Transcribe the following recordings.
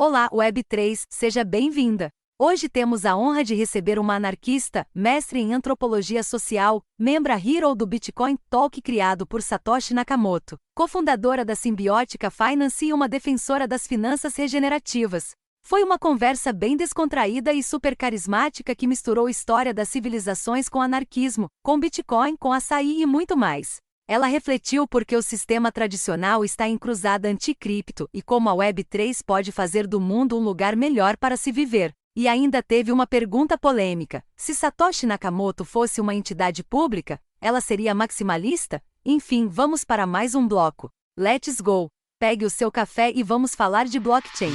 Olá, Web3, seja bem-vinda! Hoje temos a honra de receber uma anarquista, mestre em antropologia social, membro Hero do Bitcoin Talk criado por Satoshi Nakamoto, cofundadora da Simbiótica Finance e uma defensora das finanças regenerativas. Foi uma conversa bem descontraída e super carismática que misturou história das civilizações com anarquismo, com Bitcoin, com açaí e muito mais. Ela refletiu por que o sistema tradicional está em cruzada anticripto e como a Web3 pode fazer do mundo um lugar melhor para se viver. E ainda teve uma pergunta polêmica: se Satoshi Nakamoto fosse uma entidade pública, ela seria maximalista? Enfim, vamos para mais um bloco. Let's go! Pegue o seu café e vamos falar de blockchain.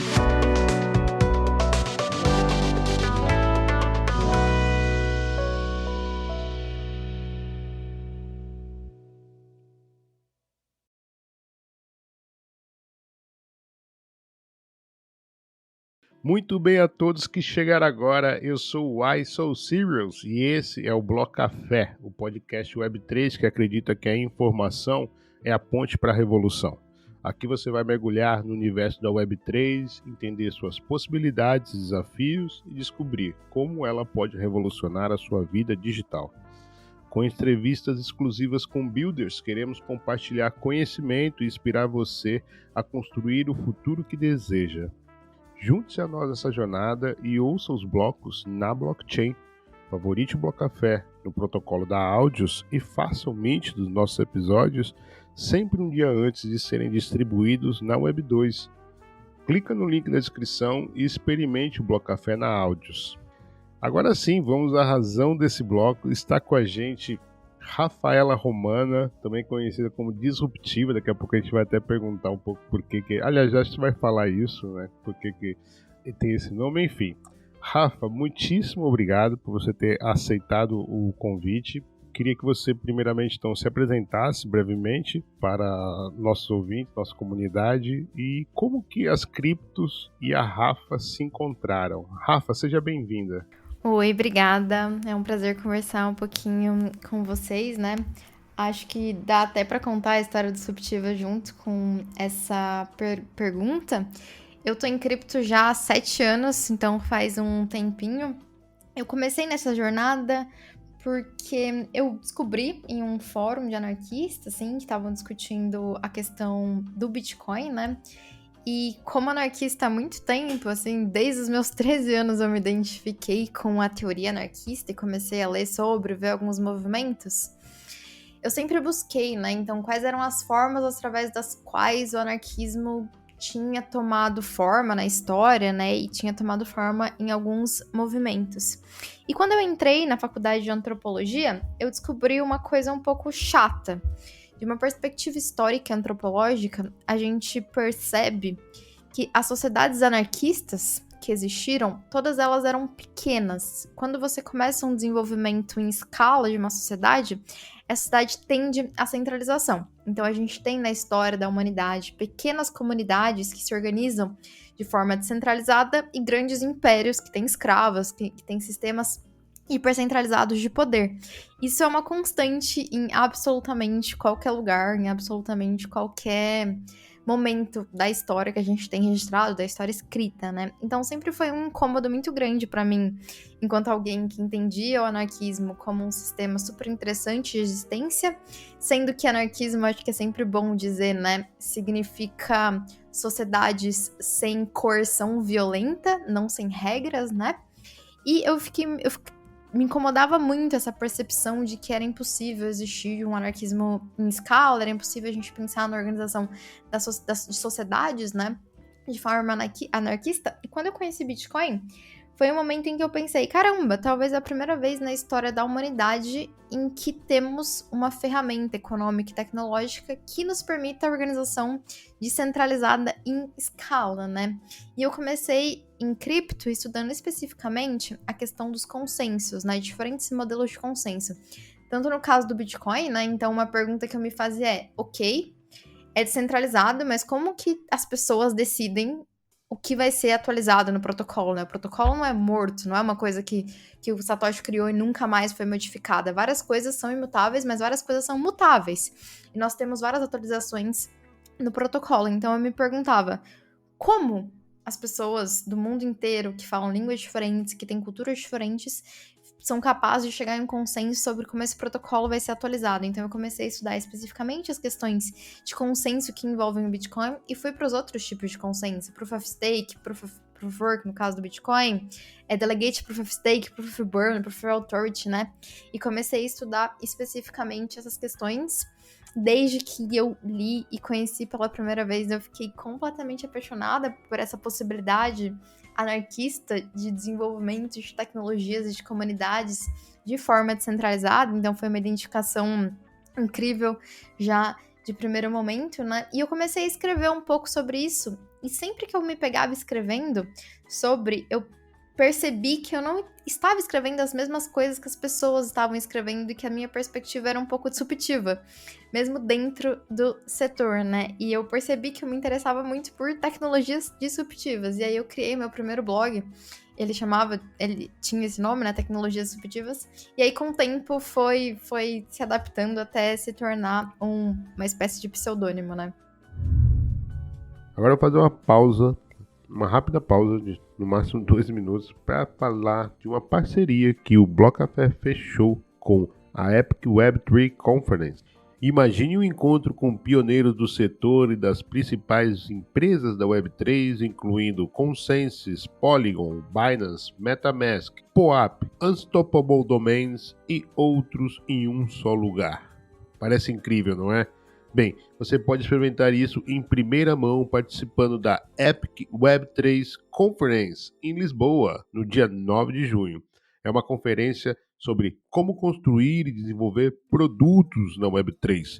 Muito bem a todos que chegaram agora, eu sou o Why So Serious e esse é o Bloco Café, o podcast Web3 que acredita que a informação é a ponte para a revolução. Aqui você vai mergulhar no universo da Web3, entender suas possibilidades e desafios e descobrir como ela pode revolucionar a sua vida digital. Com entrevistas exclusivas com builders, queremos compartilhar conhecimento e inspirar você a construir o futuro que deseja. Junte-se a nós nessa jornada e ouça os blocos na blockchain. Favorite o Bloco Café no protocolo da Áudios e faça o mint dos nossos episódios sempre um dia antes de serem distribuídos na Web2. Clica no link na descrição e experimente o Bloco Café na Áudios. Agora sim, vamos à razão desse bloco. Está com a gente Rafaela Romana, também conhecida como Disruptiva. Daqui a pouco a gente vai até perguntar um pouco por que... Aliás, já a gente vai falar isso, né? Por que tem esse nome, enfim. Rafa, muitíssimo obrigado por você ter aceitado o convite. Queria que você, primeiramente, então, se apresentasse brevemente para nossos ouvintes, nossa comunidade, e como que as criptos e a Rafa se encontraram. Rafa, seja bem-vinda. Oi, obrigada. É um prazer conversar um pouquinho com vocês, né? Acho que dá até para contar a história disruptiva junto com essa pergunta. Eu tô em cripto já há 7 anos, então faz um tempinho. Eu comecei nessa jornada porque eu descobri em um fórum de anarquistas, assim, que estavam discutindo a questão do Bitcoin, né? E como anarquista há muito tempo, assim, desde os meus 13 anos eu me identifiquei com a teoria anarquista e comecei a ler sobre, ver alguns movimentos. Eu sempre busquei, né? Então, quais eram as formas através das quais o anarquismo tinha tomado forma na história, né? E tinha tomado forma em alguns movimentos. E quando eu entrei na faculdade de antropologia, eu descobri uma coisa um pouco chata. De uma perspectiva histórica e antropológica, a gente percebe que as sociedades anarquistas que existiram, todas elas eram pequenas. Quando você começa um desenvolvimento em escala de uma sociedade, essa sociedade tende à centralização. Então a gente tem na história da humanidade pequenas comunidades que se organizam de forma descentralizada e grandes impérios que têm escravos, que têm sistemas hipercentralizados de poder. Isso é uma constante em absolutamente qualquer lugar, em absolutamente qualquer momento da história que a gente tem registrado, da história escrita, né? Então sempre foi um incômodo muito grande para mim, enquanto alguém que entendia o anarquismo como um sistema super interessante de existência, sendo que anarquismo, acho que é sempre bom dizer, né? Significa sociedades sem coerção violenta, não sem regras, né? E me incomodava muito essa percepção de que era impossível existir um anarquismo em escala, era impossível a gente pensar na organização de sociedades, né, de forma anarquista. E quando eu conheci Bitcoin, foi um momento em que eu pensei, caramba, talvez é a primeira vez na história da humanidade em que temos uma ferramenta econômica e tecnológica que nos permita a organização descentralizada em escala, né? E eu comecei em cripto estudando especificamente a questão dos consensos, né? Diferentes modelos de consenso. Tanto no caso do Bitcoin, né? Então uma pergunta que eu me fazia é, ok, é descentralizado, mas como que as pessoas decidem o que vai ser atualizado no protocolo, né? O protocolo não é morto, não é uma coisa que o Satoshi criou e nunca mais foi modificada. Várias coisas são imutáveis, mas várias coisas são mutáveis. E nós temos várias atualizações no protocolo. Então eu me perguntava, como as pessoas do mundo inteiro que falam línguas diferentes, que têm culturas diferentes, são capazes de chegar em um consenso sobre como esse protocolo vai ser atualizado. Então eu comecei a estudar especificamente as questões de consenso que envolvem o Bitcoin e fui para os outros tipos de consenso, Proof of Stake, Proof of Work, no caso do Bitcoin, Delegate Proof of Stake, Proof of Burn, Proof of Authority, né? E comecei a estudar especificamente essas questões. Desde que eu li e conheci pela primeira vez, eu fiquei completamente apaixonada por essa possibilidade anarquista de desenvolvimento de tecnologias e de comunidades de forma descentralizada. Então foi uma identificação incrível já de primeiro momento, né? E eu comecei a escrever um pouco sobre isso. E sempre que eu me pegava escrevendo sobre, eu percebi que eu não estava escrevendo as mesmas coisas que as pessoas estavam escrevendo e que a minha perspectiva era um pouco disruptiva, mesmo dentro do setor, né? E eu percebi que eu me interessava muito por tecnologias disruptivas. E aí eu criei meu primeiro blog. Ele tinha esse nome, né? Tecnologias Disruptivas. E aí, com o tempo, foi se adaptando até se tornar uma espécie de pseudônimo, né? Agora eu vou fazer uma rápida pausa de no máximo 2 minutos para falar de uma parceria que o Blocafé fechou com a Epic Web3 Conference. Imagine um encontro com pioneiros do setor e das principais empresas da Web3, incluindo Consensys, Polygon, Binance, MetaMask, POAP, Unstoppable Domains e outros em um só lugar. Parece incrível, não é? Bem, você pode experimentar isso em primeira mão participando da Epic Web3 Conference em Lisboa, no dia 9 de junho. É uma conferência sobre como construir e desenvolver produtos na Web3.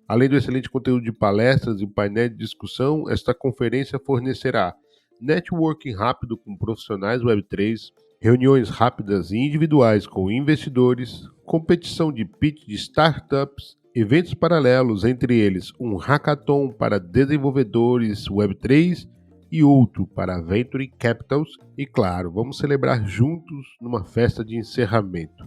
Além do excelente conteúdo de palestras e painéis de discussão, esta conferência fornecerá networking rápido com profissionais Web3, reuniões rápidas e individuais com investidores, competição de pitch de startups, eventos paralelos, entre eles um hackathon para desenvolvedores Web3 e outro para Venture Capitals e, claro, vamos celebrar juntos numa festa de encerramento.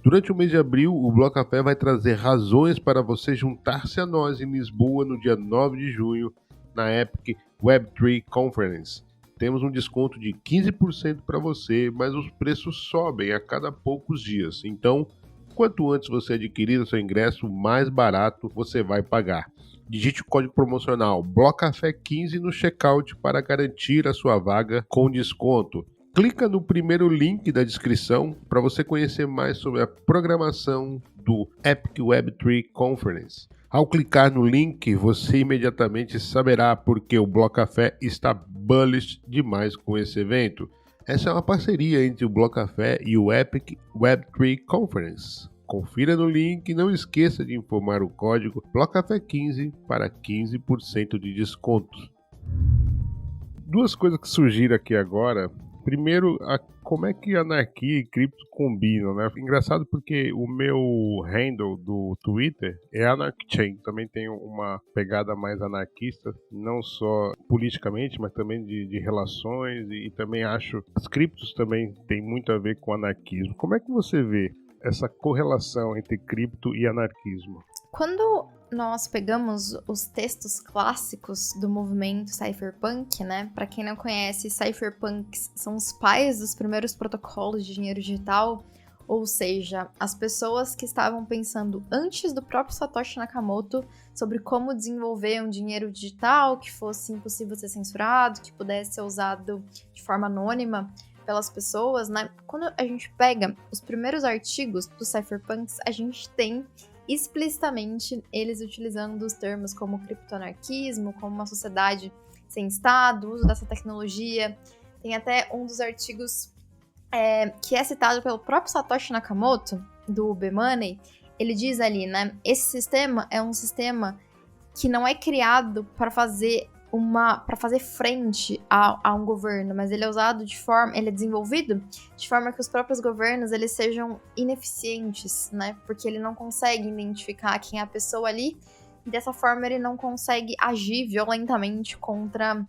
Durante o mês de abril, o Blocafé vai trazer razões para você juntar-se a nós em Lisboa no dia 9 de junho na Epic Web3 Conference. Temos um desconto de 15% para você, mas os preços sobem a cada poucos dias, então quanto antes você adquirir o seu ingresso, mais barato você vai pagar. Digite o código promocional BLOCAFÉ15 no checkout para garantir a sua vaga com desconto. Clica no primeiro link da descrição para você conhecer mais sobre a programação do Epic Web3 Conference. Ao clicar no link, você imediatamente saberá porque o Blocafé está bullish demais com esse evento. Essa é uma parceria entre o Blocafé e o Epic Web3 Conference. Confira no link e não esqueça de informar o código BLOCAFÉ15 para 15% de desconto. Duas coisas que surgiram aqui agora. Primeiro, como é que anarquia e cripto combinam, né? Engraçado porque o meu handle do Twitter é AnarchChain. Também tem uma pegada mais anarquista, não só politicamente, mas também de relações. E também acho que as criptos também tem muito a ver com anarquismo. Como é que você vê essa correlação entre cripto e anarquismo? Quando nós pegamos os textos clássicos do movimento cypherpunk, né? Para quem não conhece, cypherpunks são os pais dos primeiros protocolos de dinheiro digital, ou seja, as pessoas que estavam pensando antes do próprio Satoshi Nakamoto sobre como desenvolver um dinheiro digital que fosse impossível ser censurado, que pudesse ser usado de forma anônima pelas pessoas, né? Quando a gente pega os primeiros artigos dos cypherpunks, a gente tem explicitamente eles utilizando os termos como criptoanarquismo, como uma sociedade sem Estado, o uso dessa tecnologia. Tem até um dos artigos que é citado pelo próprio Satoshi Nakamoto, do B-Money. Ele diz ali, né, esse sistema é um sistema que não é criado para fazer frente a um governo, mas ele é usado ele é desenvolvido de forma que os próprios governos eles sejam ineficientes, né? Porque ele não consegue identificar quem é a pessoa ali e dessa forma ele não consegue agir violentamente contra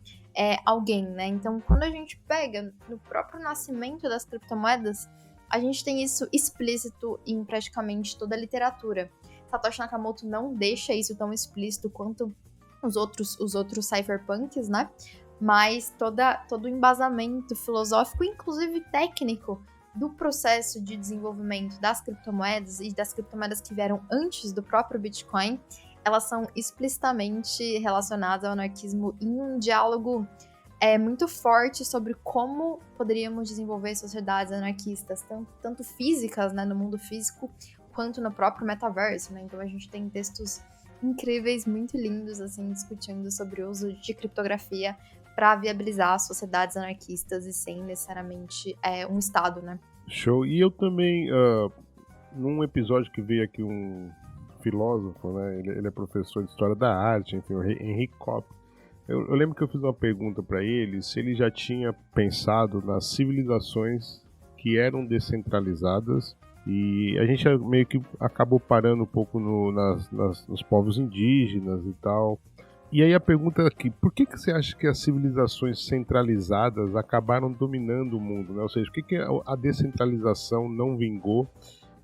alguém, né? Então, quando a gente pega no próprio nascimento das criptomoedas, a gente tem isso explícito em praticamente toda a literatura. Satoshi Nakamoto não deixa isso tão explícito quanto os outros cypherpunks, né? mas todo o embasamento filosófico, inclusive técnico, do processo de desenvolvimento das criptomoedas e das criptomoedas que vieram antes do próprio Bitcoin, elas são explicitamente relacionadas ao anarquismo em um diálogo muito forte sobre como poderíamos desenvolver sociedades anarquistas, tanto físicas, né, no mundo físico, quanto no próprio metaverso, né? Então a gente tem textos incríveis, muito lindos, assim, discutindo sobre o uso de criptografia para viabilizar sociedades anarquistas e sem necessariamente um Estado, né? Show. E eu também, num episódio que veio aqui um filósofo, né? Ele é professor de História da Arte, enfim, o Henrique Kopp. Eu lembro que eu fiz uma pergunta para ele se ele já tinha pensado nas civilizações que eram descentralizadas, e a gente meio que acabou parando um pouco nos povos indígenas e tal. E aí a pergunta aqui, por que você acha que as civilizações centralizadas acabaram dominando o mundo, né? Ou seja, por que a descentralização não vingou?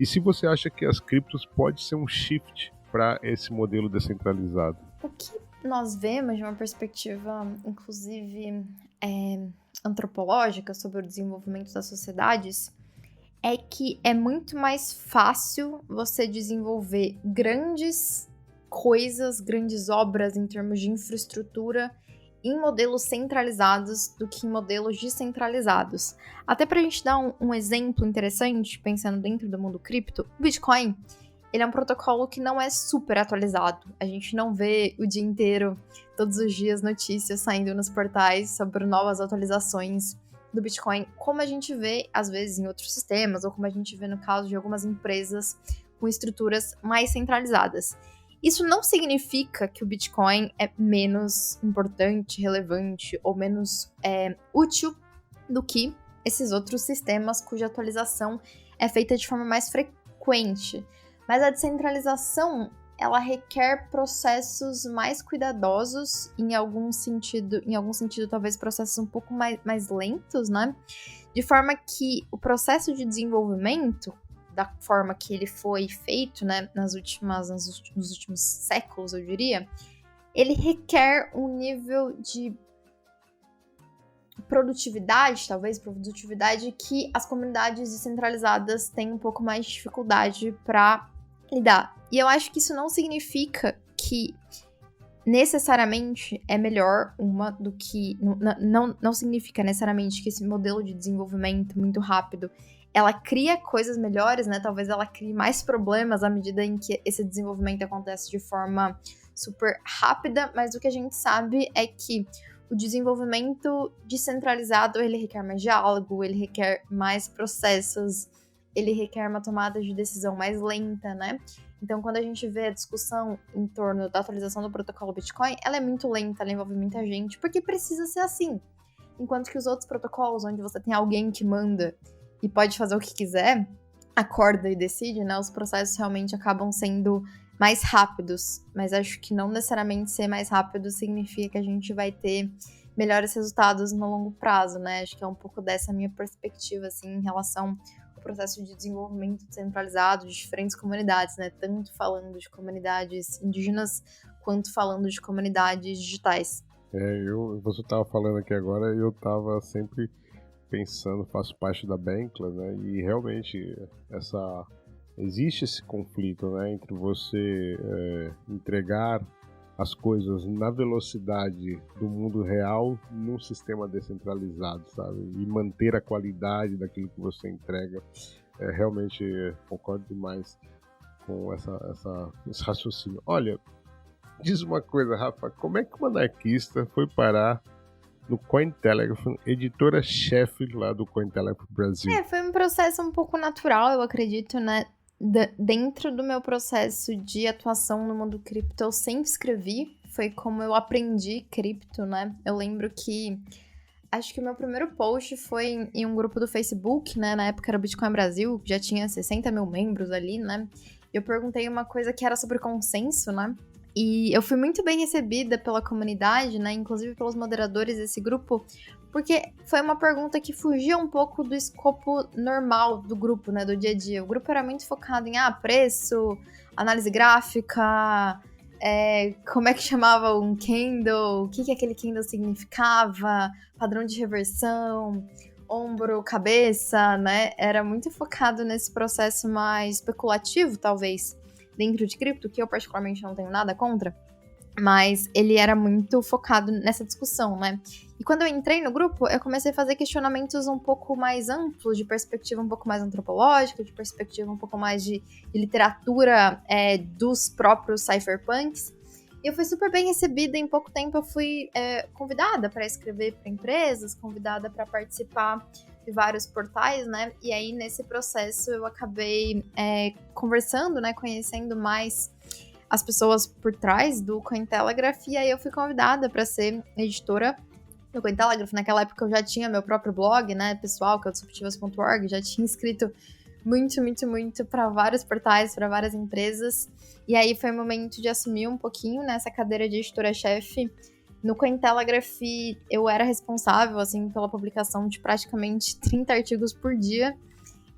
E se você acha que as criptos pode ser um shift para esse modelo descentralizado? O que nós vemos de uma perspectiva, inclusive, antropológica sobre o desenvolvimento das sociedades, é que é muito mais fácil você desenvolver grandes coisas, grandes obras em termos de infraestrutura em modelos centralizados do que em modelos descentralizados. Até para a gente dar um exemplo interessante, pensando dentro do mundo cripto, o Bitcoin, ele é um protocolo que não é super atualizado. A gente não vê o dia inteiro, todos os dias, notícias saindo nos portais sobre novas atualizações do Bitcoin, como a gente vê, às vezes, em outros sistemas, ou como a gente vê no caso de algumas empresas com estruturas mais centralizadas. Isso não significa que o Bitcoin é menos importante, relevante ou menos útil do que esses outros sistemas cuja atualização é feita de forma mais frequente. Mas a descentralização, ela requer processos mais cuidadosos, em algum sentido talvez processos um pouco mais lentos, né? De forma que o processo de desenvolvimento, da forma que ele foi feito, né, nos últimos séculos, eu diria, ele requer um nível de produtividade que as comunidades descentralizadas têm um pouco mais de dificuldade para lidar. E eu acho que isso não significa que necessariamente é melhor uma do que... Não significa necessariamente que esse modelo de desenvolvimento muito rápido ela cria coisas melhores, né? Talvez ela crie mais problemas à medida em que esse desenvolvimento acontece de forma super rápida, mas o que a gente sabe é que o desenvolvimento descentralizado, ele requer mais diálogo, ele requer mais processos, ele requer uma tomada de decisão mais lenta, né? Então, quando a gente vê a discussão em torno da atualização do protocolo Bitcoin, ela é muito lenta, ela envolve muita gente, porque precisa ser assim. Enquanto que os outros protocolos, onde você tem alguém que manda e pode fazer o que quiser, acorda e decide, né? Os processos realmente acabam sendo mais rápidos. Mas acho que não necessariamente ser mais rápido significa que a gente vai ter melhores resultados no longo prazo, né? Acho que é um pouco dessa minha perspectiva, assim, em relação ao processo de desenvolvimento descentralizado de diferentes comunidades, né? Tanto falando de comunidades indígenas, quanto falando de comunidades digitais. Você estava falando aqui agora, eu estava sempre pensando, faço parte da Bankla, né? E realmente existe esse conflito, né? Entre você entregar as coisas na velocidade do mundo real num sistema descentralizado, sabe? E manter a qualidade daquilo que você entrega. Realmente concordo demais com esse raciocínio. Olha, diz uma coisa, Rafa, como é que o anarquista foi parar no Cointelegraph, editora-chefe lá do Cointelegraph Brasil? Foi um processo um pouco natural, eu acredito, né? Dentro do meu processo de atuação no mundo cripto, eu sempre escrevi. Foi como eu aprendi cripto, né? Eu lembro que acho que o meu primeiro post foi em um grupo do Facebook, né? Na época era o Bitcoin Brasil, já tinha 60 mil membros ali, né? Eu perguntei uma coisa que era sobre consenso, né? E eu fui muito bem recebida pela comunidade, né? Inclusive pelos moderadores desse grupo, porque foi uma pergunta que fugia um pouco do escopo normal do grupo, né? Do dia a dia. O grupo era muito focado em preço, análise gráfica, como é que chamava um candle, o que aquele candle significava, padrão de reversão, ombro, cabeça, né? Era muito focado nesse processo mais especulativo, talvez, dentro de cripto, que eu particularmente não tenho nada contra, mas ele era muito focado nessa discussão, né? E quando eu entrei no grupo, eu comecei a fazer questionamentos um pouco mais amplos, de perspectiva um pouco mais antropológica, de perspectiva um pouco mais de literatura dos próprios cypherpunks. E eu fui super bem recebida. Em pouco tempo eu fui convidada para escrever para empresas, convidada para participar de vários portais, né? E aí, nesse processo, eu acabei conversando, né? Conhecendo mais as pessoas por trás do Cointelegraph. E aí eu fui convidada para ser editora do Cointelegraph. Naquela época eu já tinha meu próprio blog, né? Pessoal, que é o disruptivas.org. Já tinha escrito muito para vários portais, para várias empresas. E aí foi o momento de assumir um pouquinho nessa cadeira de editora-chefe. No Cointelegraph, eu era responsável, assim, pela publicação de praticamente 30 artigos por dia.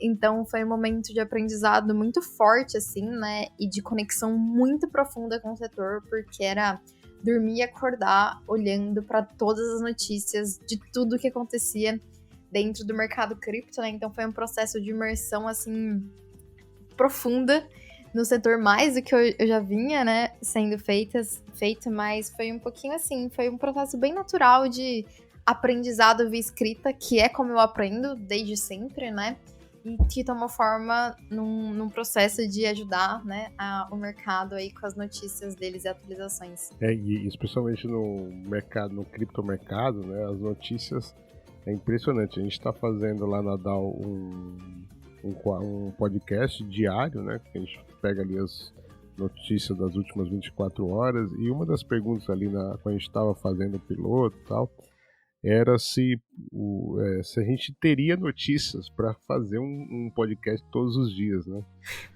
Então foi um momento de aprendizado muito forte, assim, né? E de conexão muito profunda com o setor, porque era dormir e acordar olhando para todas as notícias de tudo que acontecia dentro do mercado cripto, né? Então foi um processo de imersão, assim, profunda no setor, mais do que eu já vinha, né, sendo feito, mas foi um pouquinho assim, foi um processo bem natural de aprendizado via escrita, que é como eu aprendo desde sempre, né? E que tomou forma num processo de ajudar, né, o mercado aí com as notícias deles e atualizações. E especialmente no mercado, no criptomercado, né, as notícias é impressionante. A gente está fazendo lá na DAO um podcast diário, né, que a gente pega ali as notícias das últimas 24 horas, e uma das perguntas ali quando a gente estava fazendo o piloto e tal, era se a gente teria notícias para fazer um podcast todos os dias, né?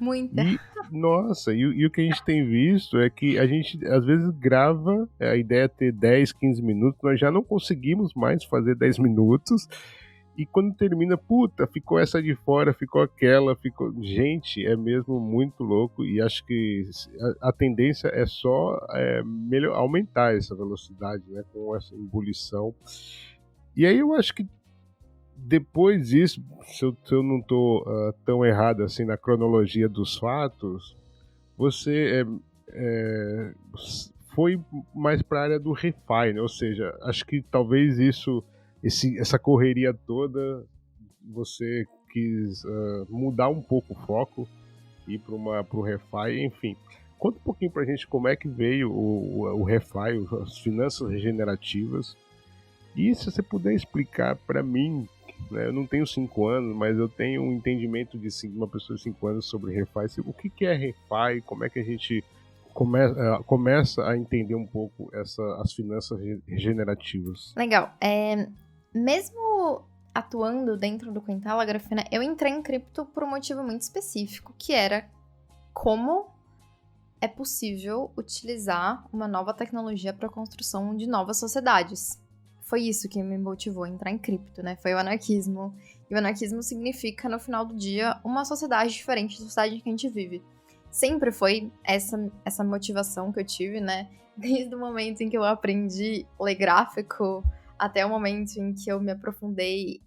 Muita. E o que a gente tem visto é que a gente às vezes grava, a ideia é ter 10, 15 minutos, nós já não conseguimos mais fazer 10 minutos, e quando termina, puta, ficou essa de fora, ficou aquela, ficou... Gente, é mesmo muito louco, e acho que a tendência é só aumentar essa velocidade, né, com essa ebulição. E aí eu acho que depois disso, se eu não estou tão errado assim na cronologia dos fatos, você foi mais para a área do refi, né? Ou seja, acho que talvez essa correria toda, você quis mudar um pouco o foco, ir para o refi, enfim. Conta um pouquinho para a gente como é que veio o refi, as finanças regenerativas, e se você puder explicar para mim, né, eu não tenho 5 anos, mas eu tenho um entendimento de uma pessoa de 5 anos sobre refi, o que é refi, como é que a gente começa a entender um pouco as finanças regenerativas. Legal. Mesmo atuando dentro do Cointelegraph, né, eu entrei em cripto por um motivo muito específico, que era como é possível utilizar uma nova tecnologia para a construção de novas sociedades. Foi isso que me motivou a entrar em cripto, né? Foi o anarquismo. E o anarquismo significa, no final do dia, uma sociedade diferente da sociedade que a gente vive. Sempre foi essa motivação que eu tive, né? Desde o momento em que eu aprendi ler gráfico até o momento em que eu me aprofundei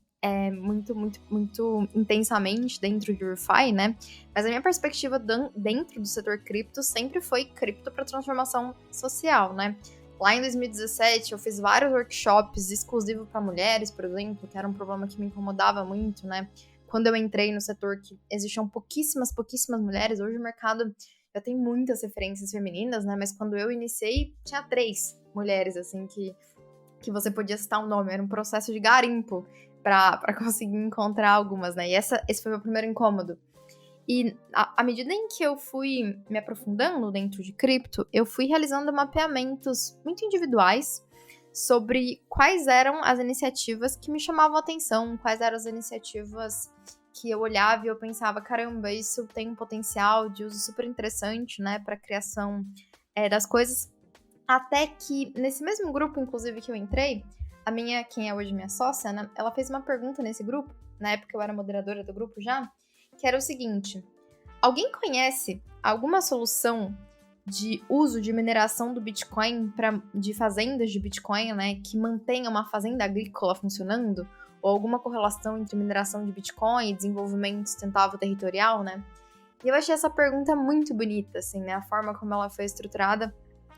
muito intensamente dentro de ReFi, né? Mas a minha perspectiva dentro do setor cripto sempre foi cripto para transformação social, né? Lá em 2017, eu fiz vários workshops exclusivos para mulheres, por exemplo, que era um problema que me incomodava muito, né? Quando eu entrei no setor que existiam pouquíssimas mulheres, hoje o mercado já tem muitas referências femininas, né? Mas quando eu iniciei, tinha 3 mulheres, assim, que você podia citar um nome. Era um processo de garimpo para conseguir encontrar algumas, né? E esse foi o meu primeiro incômodo. E à medida em que eu fui me aprofundando dentro de cripto, eu fui realizando mapeamentos muito individuais sobre quais eram as iniciativas que me chamavam a atenção, quais eram as iniciativas que eu olhava e eu pensava, caramba, isso tem um potencial de uso super interessante, né, para a criação das coisas. Até que, nesse mesmo grupo, inclusive, que eu entrei, quem é hoje minha sócia, né, ela fez uma pergunta nesse grupo, na época eu era moderadora do grupo já, que era o seguinte: alguém conhece alguma solução de uso de mineração do Bitcoin de fazendas de Bitcoin, né, que mantenha uma fazenda agrícola funcionando, ou alguma correlação entre mineração de Bitcoin e desenvolvimento sustentável territorial, né? E eu achei essa pergunta muito bonita, assim, né, a forma como ela foi estruturada.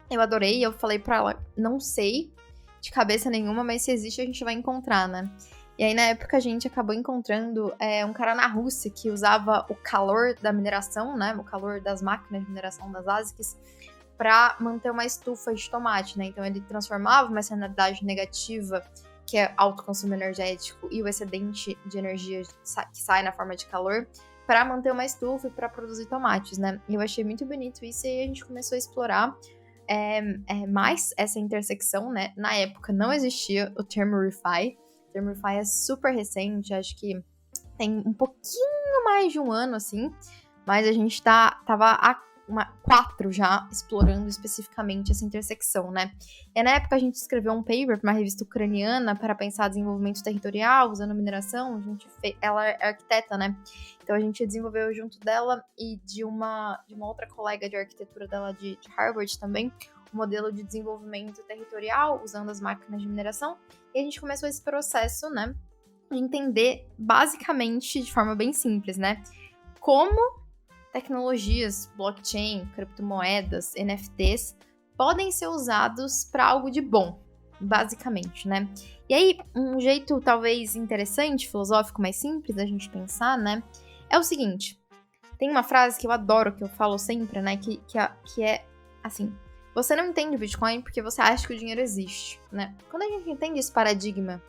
Eu adorei, eu falei pra ela, não sei de cabeça nenhuma, mas se existe a gente vai encontrar, né? E aí, na época, a gente acabou encontrando um cara na Rússia que usava o calor da mineração, né? O calor das máquinas de mineração das ASICs para manter uma estufa de tomate, né? Então, ele transformava uma externalidade negativa, que é alto consumo energético, e o excedente de energia que sai na forma de calor, para manter uma estufa e para produzir tomates, né? E eu achei muito bonito isso, e aí a gente começou a explorar mais essa intersecção, né? Na época, não existia o termo refi. O termo refi é super recente, acho que tem um pouquinho mais de um ano, assim, mas a gente tava há 4 já explorando especificamente essa intersecção, né? E na época a gente escreveu um paper para uma revista ucraniana para pensar desenvolvimento territorial, usando mineração. Ela é arquiteta, né? Então a gente desenvolveu junto dela e de uma outra colega de arquitetura dela de Harvard também, um modelo de desenvolvimento territorial usando as máquinas de mineração. E a gente começou esse processo, né, de entender basicamente, de forma bem simples, né, como tecnologias, blockchain, criptomoedas, NFTs, podem ser usados para algo de bom, basicamente, né? E aí, um jeito talvez interessante, filosófico, mais simples da gente pensar, né, é o seguinte. Tem uma frase que eu adoro, que eu falo sempre, né, que é assim: você não entende o Bitcoin porque você acha que o dinheiro existe, né? Quando a gente entende esse paradigma,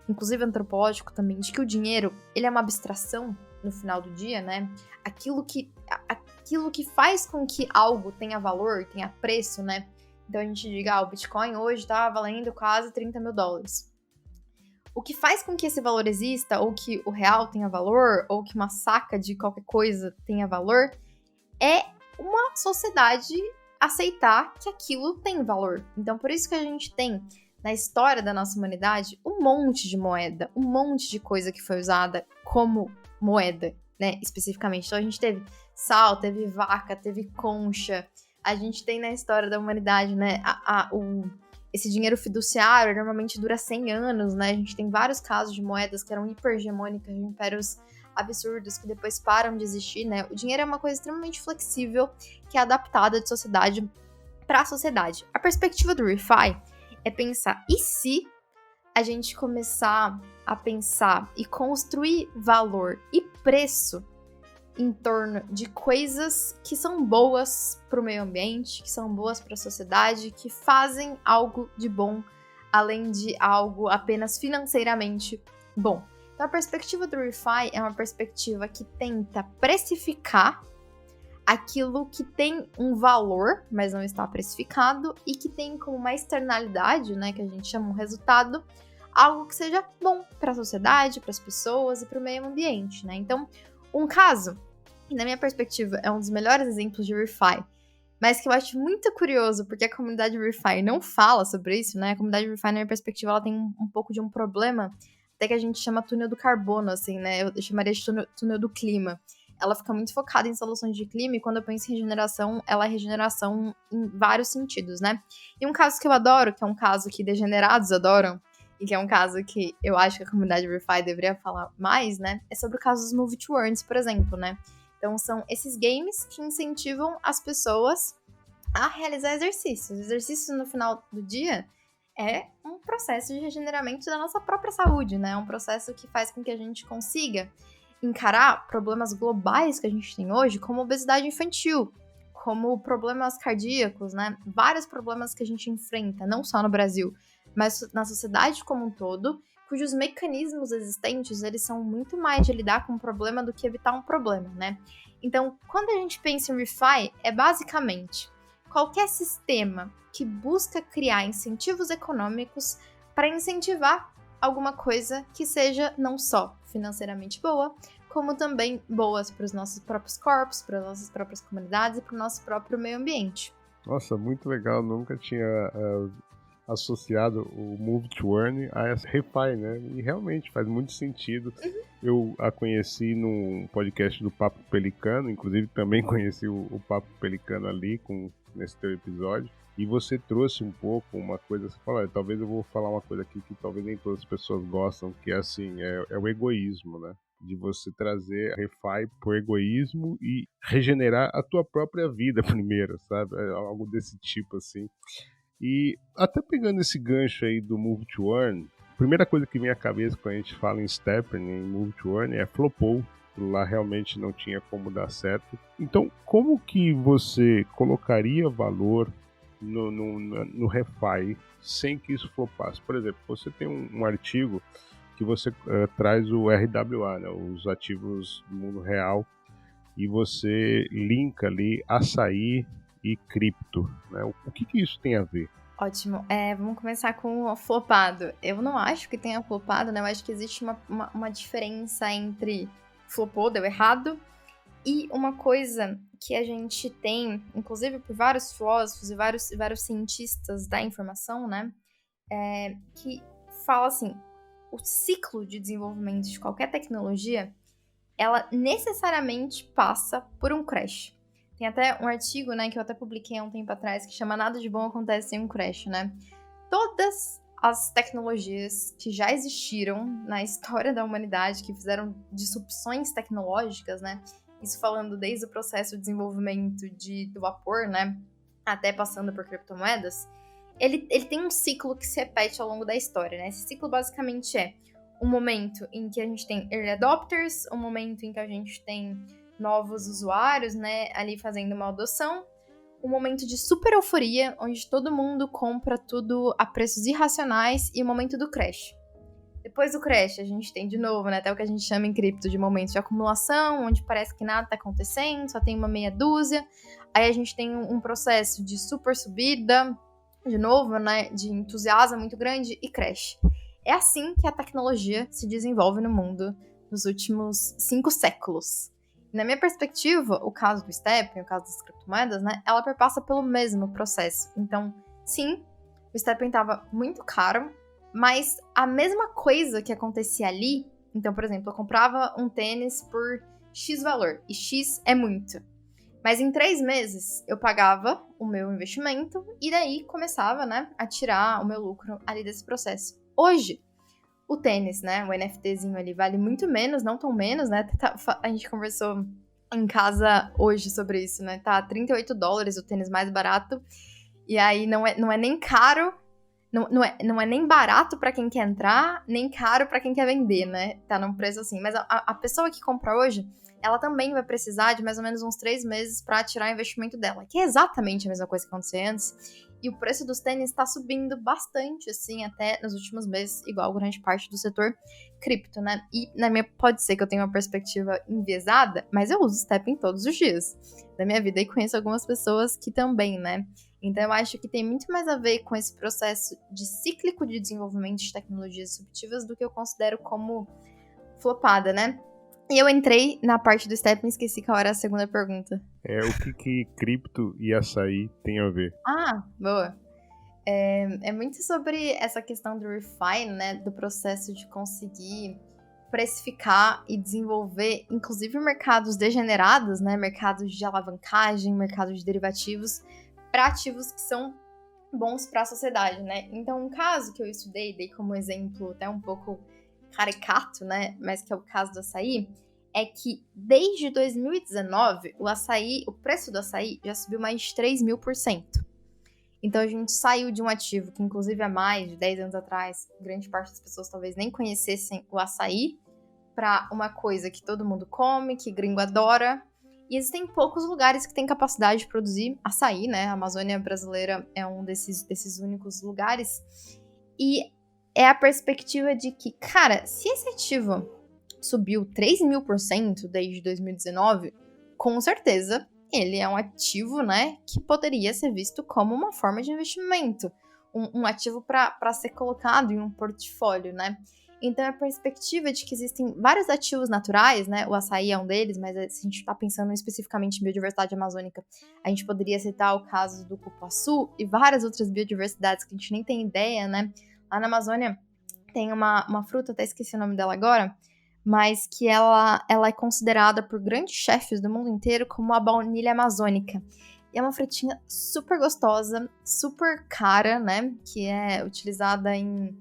inclusive antropológico também, de que o dinheiro, ele é uma abstração no final do dia, né? Aquilo que faz com que algo tenha valor, tenha preço, né? Então a gente diga, o Bitcoin hoje tá valendo quase 30 mil dólares. O que faz com que esse valor exista, ou que o real tenha valor, ou que uma saca de qualquer coisa tenha valor, é uma sociedade aceitar que aquilo tem valor. Então por isso que a gente tem, na história da nossa humanidade, um monte de moeda, um monte de coisa que foi usada como moeda, né, especificamente. Então a gente teve sal, teve vaca, teve concha. A gente tem na história da humanidade, né, esse dinheiro fiduciário normalmente dura 100 anos, né? A gente tem vários casos de moedas que eram hiperhegemônicas de impérios absurdos que depois param de existir, né? O dinheiro é uma coisa extremamente flexível que é adaptada de sociedade para sociedade. A perspectiva do refi é pensar, e se a gente começar a pensar e construir valor e preço em torno de coisas que são boas para o meio ambiente, que são boas para a sociedade, que fazem algo de bom, além de algo apenas financeiramente bom. Então a perspectiva do refi é uma perspectiva que tenta precificar aquilo que tem um valor, mas não está precificado, e que tem como uma externalidade, né, que a gente chama um resultado, algo que seja bom para a sociedade, para as pessoas e para o meio ambiente, né? Então, um caso, que na minha perspectiva é um dos melhores exemplos de refi, mas que eu acho muito curioso, porque a comunidade refi não fala sobre isso, né? A comunidade refi, na minha perspectiva, ela tem um pouco de um problema, até que a gente chama túnel do carbono, assim, né? Eu chamaria de túnel do clima. Ela fica muito focada em soluções de clima, e quando eu penso em regeneração, ela é regeneração em vários sentidos, né? E um caso que eu adoro, que é um caso que degenerados adoram, e que é um caso que eu acho que a comunidade refi deveria falar mais, né? É sobre o caso dos Move to Earns, por exemplo, né? Então, são esses games que incentivam as pessoas a realizar exercícios. O exercício, no final do dia, é um processo de regeneramento da nossa própria saúde, né? É um processo que faz com que a gente consiga encarar problemas globais que a gente tem hoje, como obesidade infantil, como problemas cardíacos, né? Vários problemas que a gente enfrenta, não só no Brasil, mas na sociedade como um todo, cujos mecanismos existentes, eles são muito mais de lidar com um problema do que evitar um problema, né? Então, quando a gente pensa em refi, é basicamente qualquer sistema que busca criar incentivos econômicos para incentivar alguma coisa que seja não só financeiramente boa, como também boas para os nossos próprios corpos, para as nossas próprias comunidades e para o nosso próprio meio ambiente. Nossa, muito legal, nunca tinha associado o Move to Earn a essa ReFi, né? E realmente faz muito sentido. Eu a conheci num podcast do Papo Pelicano, inclusive também conheci o Papo Pelicano ali nesse teu episódio. E você trouxe um pouco uma coisa, você fala, talvez eu vou falar uma coisa aqui que talvez nem todas as pessoas gostam, que é assim, é o egoísmo, né? De você trazer a ReFi por egoísmo e regenerar a tua própria vida primeiro, sabe? É algo desse tipo, assim. E até pegando esse gancho aí do Move to Earn, a primeira coisa que vem à cabeça quando a gente fala em Stepn, em Move to Earn, é flopou. Lá realmente não tinha como dar certo. Então, como que você colocaria valor no ReFi sem que isso flopasse? Por exemplo, você tem um artigo que você traz o RWA, né, os ativos do mundo real, e você linka ali açaí e cripto, né? O que isso tem a ver? Ótimo. Vamos começar com o flopado. Eu não acho que tenha flopado, né? Eu acho que existe uma diferença entre flopou, deu errado, e uma coisa que a gente tem, inclusive por vários filósofos e vários cientistas da informação, né? Que fala assim, o ciclo de desenvolvimento de qualquer tecnologia, ela necessariamente passa por um crash. Tem até um artigo, né, que eu até publiquei há um tempo atrás, que chama Nada de Bom Acontece sem um Crash, né? Todas as tecnologias que já existiram na história da humanidade, que fizeram disrupções tecnológicas, né? Isso falando desde o processo de desenvolvimento do vapor, né? Até passando por criptomoedas. Ele tem um ciclo que se repete ao longo da história, né? Esse ciclo basicamente é um momento em que a gente tem early adopters, um momento em que a gente tem novos usuários, né, ali fazendo uma adoção, um momento de super euforia, onde todo mundo compra tudo a preços irracionais, e o momento do crash. Depois do crash, a gente tem de novo, né, até o que a gente chama em cripto de momento de acumulação, onde parece que nada tá acontecendo, só tem uma meia dúzia. Aí a gente tem um processo de super subida, de novo, né, de entusiasmo muito grande, e crash. É assim que a tecnologia se desenvolve no mundo nos últimos 5 séculos. Na minha perspectiva, o caso do Stepn, o caso das criptomoedas, né, ela perpassa pelo mesmo processo. Então, sim, o Stepn estava muito caro, mas a mesma coisa que acontecia ali, então, por exemplo, eu comprava um tênis por X valor, e X é muito. Mas em 3 meses eu pagava o meu investimento e daí começava, né, a tirar o meu lucro ali desse processo. Hoje, o tênis, né, o NFTzinho ali vale muito menos, não tão menos, né, a gente conversou em casa hoje sobre isso, né, tá $38 o tênis mais barato, e aí não é nem caro, não é nem barato pra quem quer entrar, nem caro pra quem quer vender, né, tá num preço assim, mas a pessoa que compra hoje, ela também vai precisar de mais ou menos uns 3 meses pra tirar o investimento dela, que é exatamente a mesma coisa que acontecia antes. E o preço dos tênis tá subindo bastante, assim, até nos últimos meses, igual grande parte do setor cripto, né? E pode ser que eu tenha uma perspectiva enviesada, mas eu uso Stepn todos os dias da minha vida e conheço algumas pessoas que também, né? Então eu acho que tem muito mais a ver com esse processo de cíclico de desenvolvimento de tecnologias disruptivas do que eu considero como flopada, né? E eu entrei na parte do Stepn e esqueci qual era a segunda pergunta. O que cripto e açaí tem a ver? Ah, boa. É muito sobre essa questão do refine, né? Do processo de conseguir precificar e desenvolver, inclusive mercados degenerados, né? Mercados de alavancagem, mercados de derivativos, para ativos que são bons para a sociedade, né? Então, um caso que eu estudei, dei como exemplo até um pouco caricato, né, mas que é o caso do açaí, é que desde 2019, o preço do açaí já subiu mais de 3.000%. Então a gente saiu de um ativo que, inclusive, há mais de 10 anos atrás, grande parte das pessoas talvez nem conhecessem o açaí, para uma coisa que todo mundo come, que gringo adora. E existem poucos lugares que têm capacidade de produzir açaí, né? A Amazônia brasileira é um desses únicos lugares. E é a perspectiva de que, cara, se esse ativo subiu 3.000% desde 2019, com certeza ele é um ativo, né, que poderia ser visto como uma forma de investimento, um ativo para ser colocado em um portfólio, né? Então, a perspectiva de que existem vários ativos naturais, né? O açaí é um deles, mas se a gente está pensando especificamente em biodiversidade amazônica, a gente poderia citar o caso do cupuaçu e várias outras biodiversidades que a gente nem tem ideia, né? Lá na Amazônia tem uma fruta, até esqueci o nome dela agora, mas que ela é considerada por grandes chefes do mundo inteiro como a baunilha amazônica. E é uma frutinha super gostosa, super cara, né? Que é utilizada em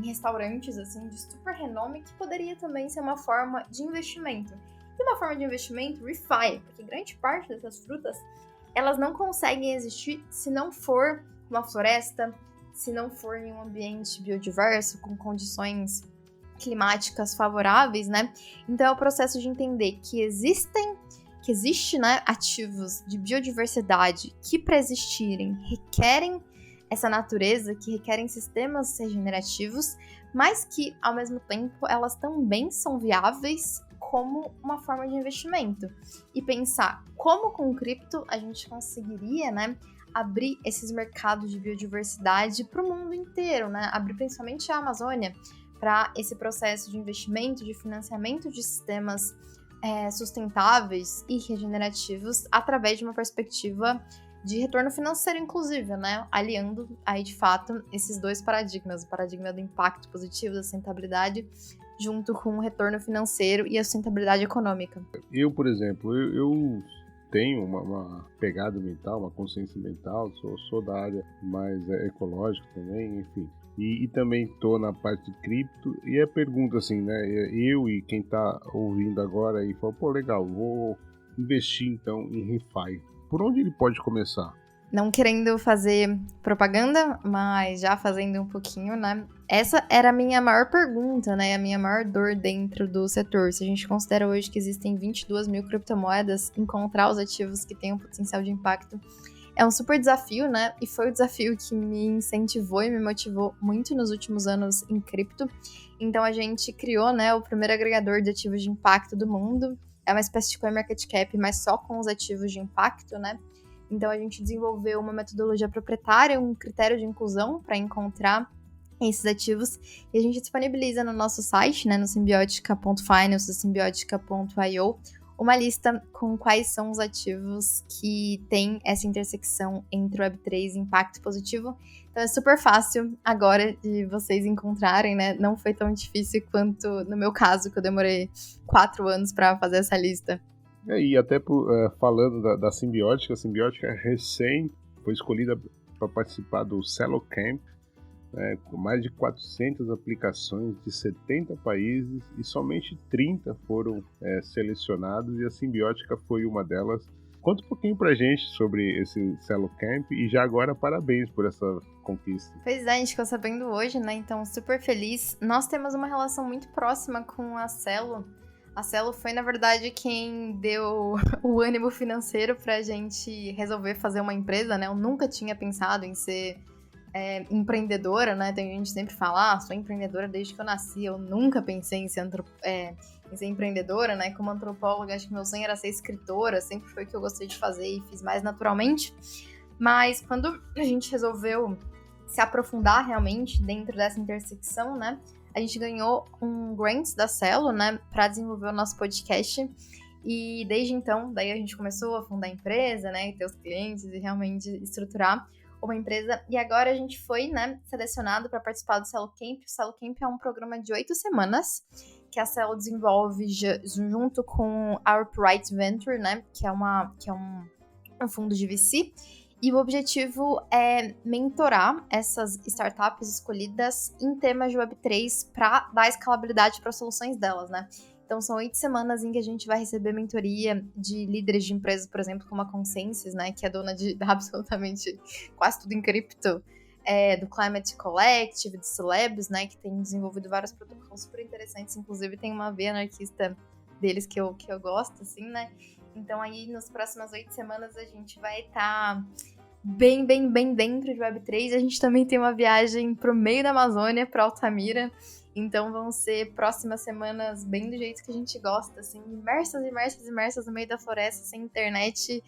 restaurantes, assim, de super renome, que poderia também ser uma forma de investimento. E uma forma de investimento, refi, porque grande parte dessas frutas, elas não conseguem existir se não for uma floresta, se não for em um ambiente biodiverso, com condições climáticas favoráveis, né? Então é o processo de entender que existe, né, ativos de biodiversidade que, para existirem, requerem essa natureza, que requerem sistemas regenerativos, mas que, ao mesmo tempo, elas também são viáveis como uma forma de investimento. E pensar como com cripto a gente conseguiria, né, abrir esses mercados de biodiversidade para o mundo inteiro, né? Abrir principalmente a Amazônia para esse processo de investimento, de financiamento de sistemas sustentáveis e regenerativos através de uma perspectiva de retorno financeiro, inclusive, né? Aliando aí, de fato, esses dois paradigmas, o paradigma do impacto positivo, da sustentabilidade, junto com o retorno financeiro e a sustentabilidade econômica. Eu, por exemplo, eu tenho uma pegada mental, uma consciência mental, sou da área mais ecológica também, enfim. E também estou na parte de cripto. E a pergunta assim, né? Eu e quem está ouvindo agora aí fala, pô, legal, vou investir então em refi. Por onde ele pode começar? Não querendo fazer propaganda, mas já fazendo um pouquinho, né? Essa era a minha maior pergunta, né? A minha maior dor dentro do setor. Se a gente considera hoje que existem 22 mil criptomoedas, encontrar os ativos que têm um potencial de impacto é um super desafio, né? E foi o desafio que me incentivou e me motivou muito nos últimos anos em cripto. Então a gente criou, né, o primeiro agregador de ativos de impacto do mundo. É uma espécie de CoinMarketCap, mas só com os ativos de impacto, né? Então a gente desenvolveu uma metodologia proprietária, um critério de inclusão para encontrar esses ativos, e a gente disponibiliza no nosso site, né, no symbiotica.finance, symbiotica.io, uma lista com quais são os ativos que têm essa intersecção entre o Web3 e impacto positivo. Então é super fácil agora de vocês encontrarem, né? Não foi tão difícil quanto no meu caso, que eu demorei 4 anos para fazer essa lista. E até falando da Simbiótica, a Simbiótica recém foi escolhida para participar do Cello Camp, com mais de 400 aplicações de 70 países e somente 30 foram selecionados, e a Simbiótica foi uma delas. Conta um pouquinho pra gente sobre esse Cello Camp e já agora parabéns por essa conquista. Pois é, a gente ficou sabendo hoje, né? Então, super feliz. Nós temos uma relação muito próxima com a Cello. A Cello foi, na verdade, quem deu o ânimo financeiro pra gente resolver fazer uma empresa, né? Eu nunca tinha pensado em ser empreendedora, né? Tem gente que sempre fala, sou empreendedora desde que eu nasci. Eu nunca pensei em ser empreendedora, né? Como antropóloga, acho que meu sonho era ser escritora, sempre foi o que eu gostei de fazer e fiz mais naturalmente. Mas quando a gente resolveu se aprofundar realmente dentro dessa intersecção, né? A gente ganhou um grant da Cello, né? Para desenvolver o nosso podcast. E desde então, daí a gente começou a fundar a empresa, né? E ter os clientes e realmente estruturar uma empresa. E agora a gente foi, né, selecionado para participar do Cello Camp. O Cello Camp é um programa de 8 semanas que a Cello desenvolve junto com a Upright Venture, né, que é um fundo de VC. E o objetivo é mentorar essas startups escolhidas em temas de Web3 para dar escalabilidade para as soluções delas, né? Então, são 8 semanas em que a gente vai receber mentoria de líderes de empresas, por exemplo, como a Consensus, né, que é dona de absolutamente quase tudo em cripto, do Climate Collective, de Celebs, né, que tem desenvolvido vários protocolos super interessantes, inclusive tem uma veia anarquista deles que eu gosto, assim, né. Então, aí, nas próximas 8 semanas, a gente vai estar bem dentro de Web3. A gente também tem uma viagem pro meio da Amazônia, para Altamira. Então vão ser próximas semanas bem do jeito que a gente gosta, assim, imersas no meio da floresta, sem internet,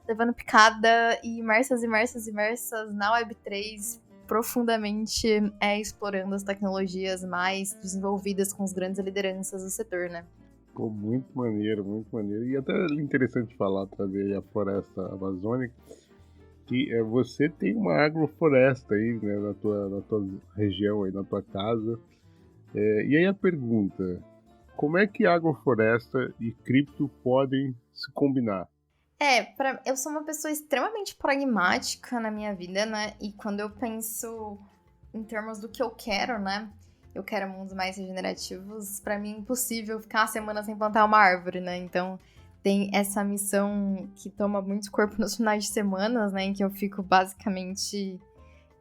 levando picada, e imersas na Web3, profundamente explorando as tecnologias mais desenvolvidas com as grandes lideranças do setor, né? Pô, muito maneiro, muito maneiro. E até interessante falar, trazer aí a floresta amazônica, que você tem uma agrofloresta aí, né, na tua região, aí, na tua casa. E aí a pergunta, como é que agrofloresta e cripto podem se combinar? Eu sou uma pessoa extremamente pragmática na minha vida, né? E quando eu penso em termos do que eu quero, né? Eu quero mundos mais regenerativos. Pra mim é impossível ficar uma semana sem plantar uma árvore, né? Então tem essa missão que toma muito corpo nos finais de semana, né? Em que eu fico basicamente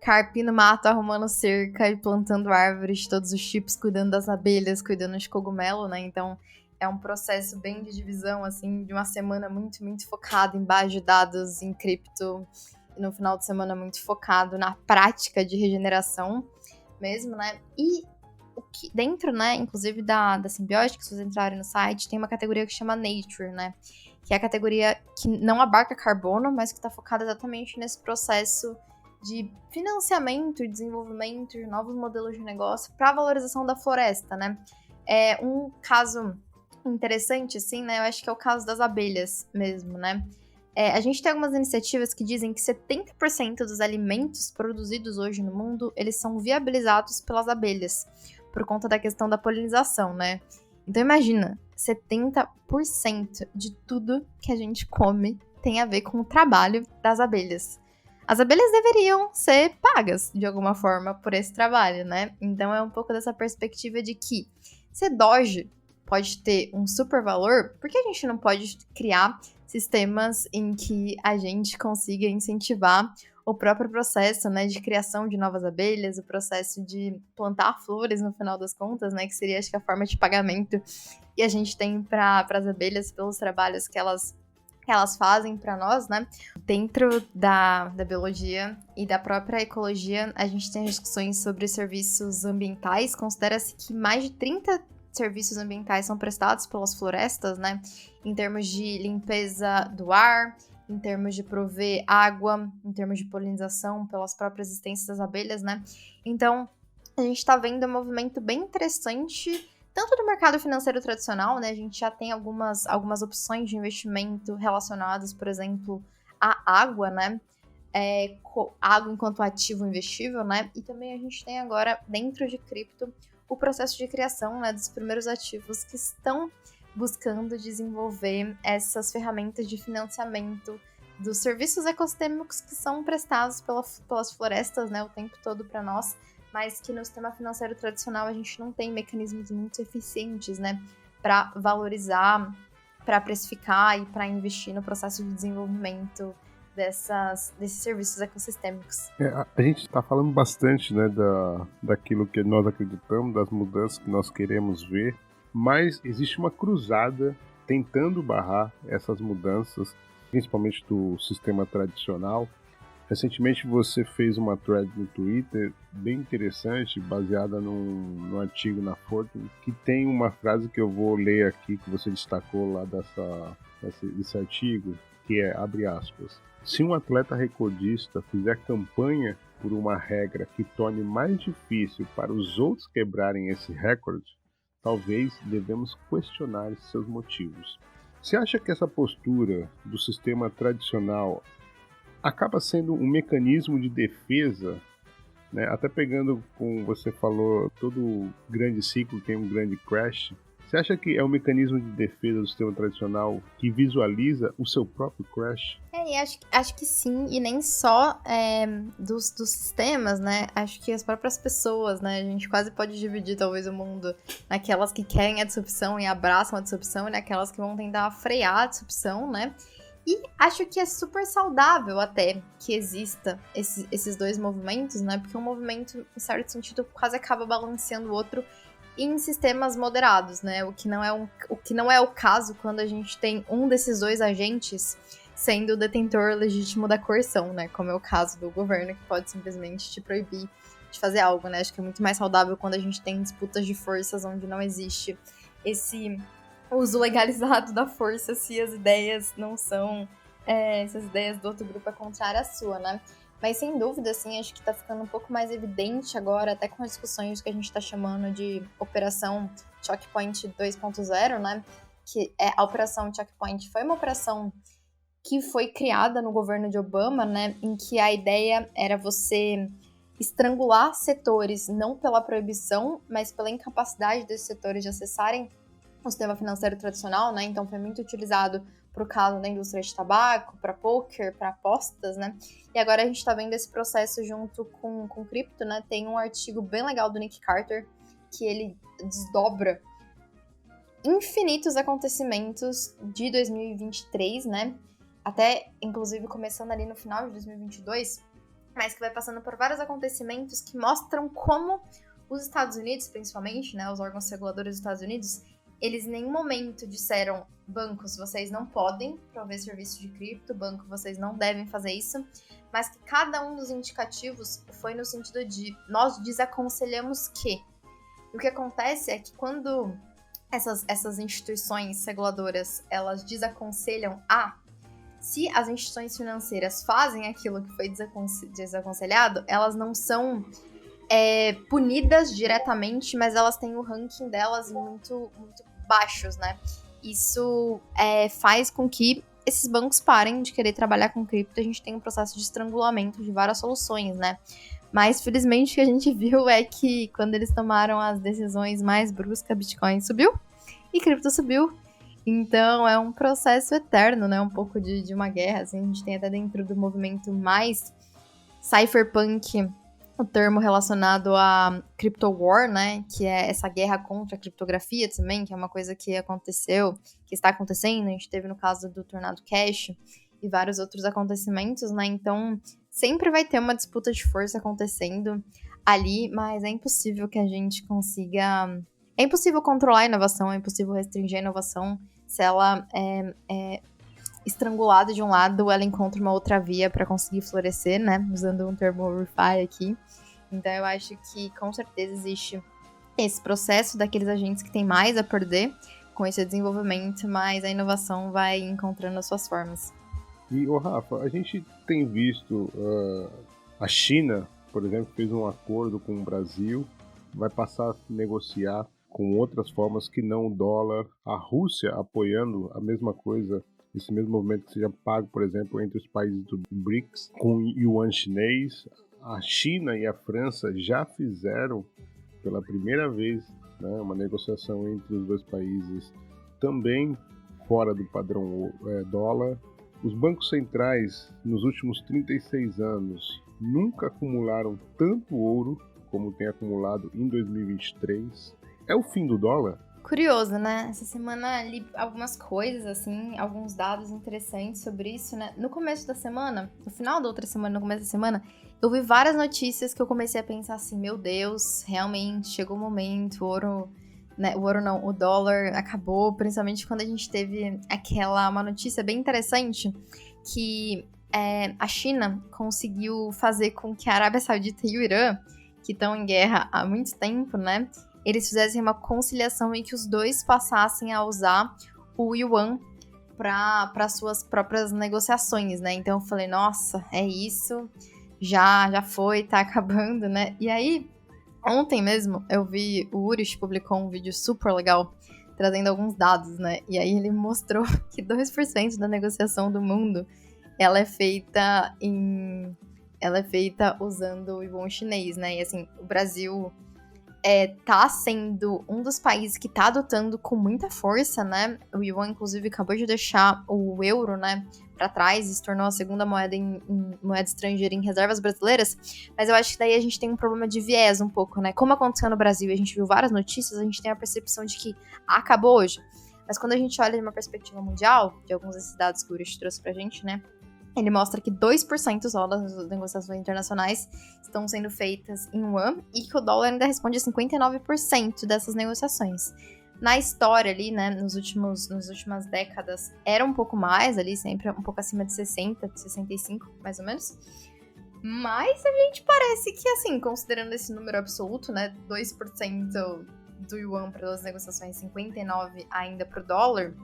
carpindo mato, arrumando cerca e plantando árvores de todos os tipos, cuidando das abelhas, cuidando de cogumelo, né? Então é um processo bem de divisão, assim, de uma semana muito, muito focada em base de dados, em cripto, e no final de semana muito focado na prática de regeneração mesmo, né? E o que dentro, né, inclusive da Simbiótica, se vocês entrarem no site, tem uma categoria que chama Nature, né? Que é a categoria que não abarca carbono, mas que está focada exatamente nesse processo de financiamento e desenvolvimento de novos modelos de negócio para a valorização da floresta, né? É um caso interessante, assim, né? Eu acho que é o caso das abelhas mesmo, né? A gente tem algumas iniciativas que dizem que 70% dos alimentos produzidos hoje no mundo, eles são viabilizados pelas abelhas, por conta da questão da polinização, né? Então imagina, 70% de tudo que a gente come tem a ver com o trabalho das abelhas. As abelhas deveriam ser pagas, de alguma forma, por esse trabalho, né? Então é um pouco dessa perspectiva de que se Doge pode ter um super valor, por que a gente não pode criar sistemas em que a gente consiga incentivar o próprio processo, né, de criação de novas abelhas, o processo de plantar flores no final das contas, né, que seria, acho que, a forma de pagamento que a gente tem para as abelhas pelos trabalhos que elas fazem para nós, né? Dentro da biologia e da própria ecologia, a gente tem discussões sobre serviços ambientais. Considera-se que mais de 30 serviços ambientais são prestados pelas florestas, né? Em termos de limpeza do ar, em termos de prover água, em termos de polinização pelas próprias existências das abelhas, né? Então, a gente está vendo um movimento bem interessante, tanto do mercado financeiro tradicional, né? A gente já tem algumas opções de investimento relacionadas, por exemplo, à água, né? Água enquanto ativo investível, né? E também a gente tem agora, dentro de cripto, o processo de criação, né, dos primeiros ativos que estão buscando desenvolver essas ferramentas de financiamento dos serviços ecossistêmicos que são prestados pelas florestas, né, o tempo todo para nós, mas que no sistema financeiro tradicional a gente não tem mecanismos muito eficientes, né, para valorizar, para precificar e para investir no processo de desenvolvimento desses serviços ecossistêmicos. A gente está falando bastante, né, daquilo que nós acreditamos, das mudanças que nós queremos ver, mas existe uma cruzada tentando barrar essas mudanças, principalmente do sistema tradicional. Recentemente você fez uma thread no Twitter bem interessante, baseada num artigo na Fortune, que tem uma frase que eu vou ler aqui, que você destacou lá desse artigo, que é, abre aspas, se um atleta recordista fizer campanha por uma regra que torne mais difícil para os outros quebrarem esse recorde, talvez devemos questionar seus motivos. Você acha que essa postura do sistema tradicional acaba sendo um mecanismo de defesa, né? Até pegando, como você falou, todo grande ciclo tem um grande crash. Você acha que é um mecanismo de defesa do sistema tradicional que visualiza o seu próprio crash? Acho que sim, e nem só dos sistemas, né? Acho que as próprias pessoas, né? A gente quase pode dividir, talvez, o mundo naquelas que querem a disrupção e abraçam a disrupção, e naquelas que vão tentar frear a disrupção, né? E acho que é super saudável até que exista esses dois movimentos, né? Porque um movimento, em certo sentido, quase acaba balanceando o outro em sistemas moderados, né? O que não é o caso quando a gente tem um desses dois agentes sendo o detentor legítimo da coerção, né? Como é o caso do governo, que pode simplesmente te proibir de fazer algo, né? Acho que é muito mais saudável quando a gente tem disputas de forças onde não existe esse uso legalizado da força se as ideias não são... se as ideias do outro grupo é contrária à sua, né? Mas sem dúvida, assim, acho que tá ficando um pouco mais evidente agora, até com as discussões que a gente tá chamando de Operação Choke Point 2.0, né? Que a Operação Choke Point foi uma operação que foi criada no governo de Obama, né? Em que a ideia era você estrangular setores, não pela proibição, mas pela incapacidade desses setores de acessarem o sistema financeiro tradicional, né? Então foi muito utilizado para o caso da indústria de tabaco, para poker, para apostas, né? E agora a gente está vendo esse processo junto com cripto, né? Tem um artigo bem legal do Nick Carter que ele desdobra infinitos acontecimentos de 2023, né? Até, inclusive, começando ali no final de 2022, mas que vai passando por vários acontecimentos que mostram como os Estados Unidos, principalmente, né, os órgãos reguladores dos Estados Unidos, eles em nenhum momento disseram: bancos, vocês não podem prover serviço de cripto, banco, vocês não devem fazer isso, mas que cada um dos indicativos foi no sentido de nós desaconselhamos que. E o que acontece é que quando essas instituições reguladoras, elas desaconselham se as instituições financeiras fazem aquilo que foi desaconselhado, elas não são punidas diretamente, mas elas têm o ranking delas muito, muito baixos, né? Isso faz com que esses bancos parem de querer trabalhar com cripto. A gente tem um processo de estrangulamento de várias soluções, né? Mas, felizmente, o que a gente viu é que quando eles tomaram as decisões mais bruscas, Bitcoin subiu e cripto subiu. Então, é um processo eterno, né? Um pouco de uma guerra, assim. A gente tem até dentro do movimento mais cypherpunk o termo relacionado a crypto war, né? Que é essa guerra contra a criptografia também, que é uma coisa que aconteceu, que está acontecendo. A gente teve no caso do Tornado Cash e vários outros acontecimentos, né? Então, sempre vai ter uma disputa de força acontecendo ali, mas é impossível que a gente consiga... É impossível controlar a inovação, é impossível restringir a inovação. Se ela é estrangulada de um lado, ela encontra uma outra via para conseguir florescer, né? Usando um termo ReFi aqui. Então, eu acho que, com certeza, existe esse processo daqueles agentes que têm mais a perder com esse desenvolvimento, mas a inovação vai encontrando as suas formas. E, Rafa, a gente tem visto a China, por exemplo, fez um acordo com o Brasil, vai passar a negociar com outras formas que não o dólar. A Rússia apoiando a mesma coisa, esse mesmo movimento que seja pago, por exemplo, entre os países do BRICS, com o yuan chinês. A China e a França já fizeram, pela primeira vez, né, uma negociação entre os dois países, também fora do padrão dólar. Os bancos centrais, nos últimos 36 anos, nunca acumularam tanto ouro como tem acumulado em 2023. É o fim do dólar? Curioso, né? Essa semana li algumas coisas, assim, alguns dados interessantes sobre isso, né? No começo da semana, no final da outra semana, no começo da semana, eu vi várias notícias que eu comecei a pensar assim, meu Deus, realmente chegou o momento, o dólar acabou, principalmente quando a gente teve uma notícia bem interessante, que a China conseguiu fazer com que a Arábia Saudita e o Irã, que estão em guerra há muito tempo, né? Eles fizessem uma conciliação em que os dois passassem a usar o yuan para suas próprias negociações, né? Então eu falei, nossa, é isso, já foi, tá acabando, né? E aí, ontem mesmo, eu vi o Urish publicou um vídeo super legal, trazendo alguns dados, né? E aí ele mostrou que 2% da negociação do mundo, ela é feita usando o yuan chinês, né? E assim, o Brasil tá sendo um dos países que tá adotando com muita força, né? O yuan, inclusive, acabou de deixar o euro, né, pra trás e se tornou a segunda moeda em moeda estrangeira em reservas brasileiras. Mas eu acho que daí a gente tem um problema de viés um pouco, né? Como aconteceu no Brasil e a gente viu várias notícias, a gente tem a percepção de que acabou hoje. Mas quando a gente olha de uma perspectiva mundial, de alguns desses dados que o Urish trouxe pra gente, né, ele mostra que 2% só das negociações internacionais estão sendo feitas em yuan e que o dólar ainda responde a 59% dessas negociações. Na história ali, né, nas últimas décadas, era um pouco mais ali, sempre um pouco acima de 60, 65, mais ou menos. Mas a gente parece que, assim, considerando esse número absoluto, né, 2% do yuan para as negociações, 59% ainda para o dólar,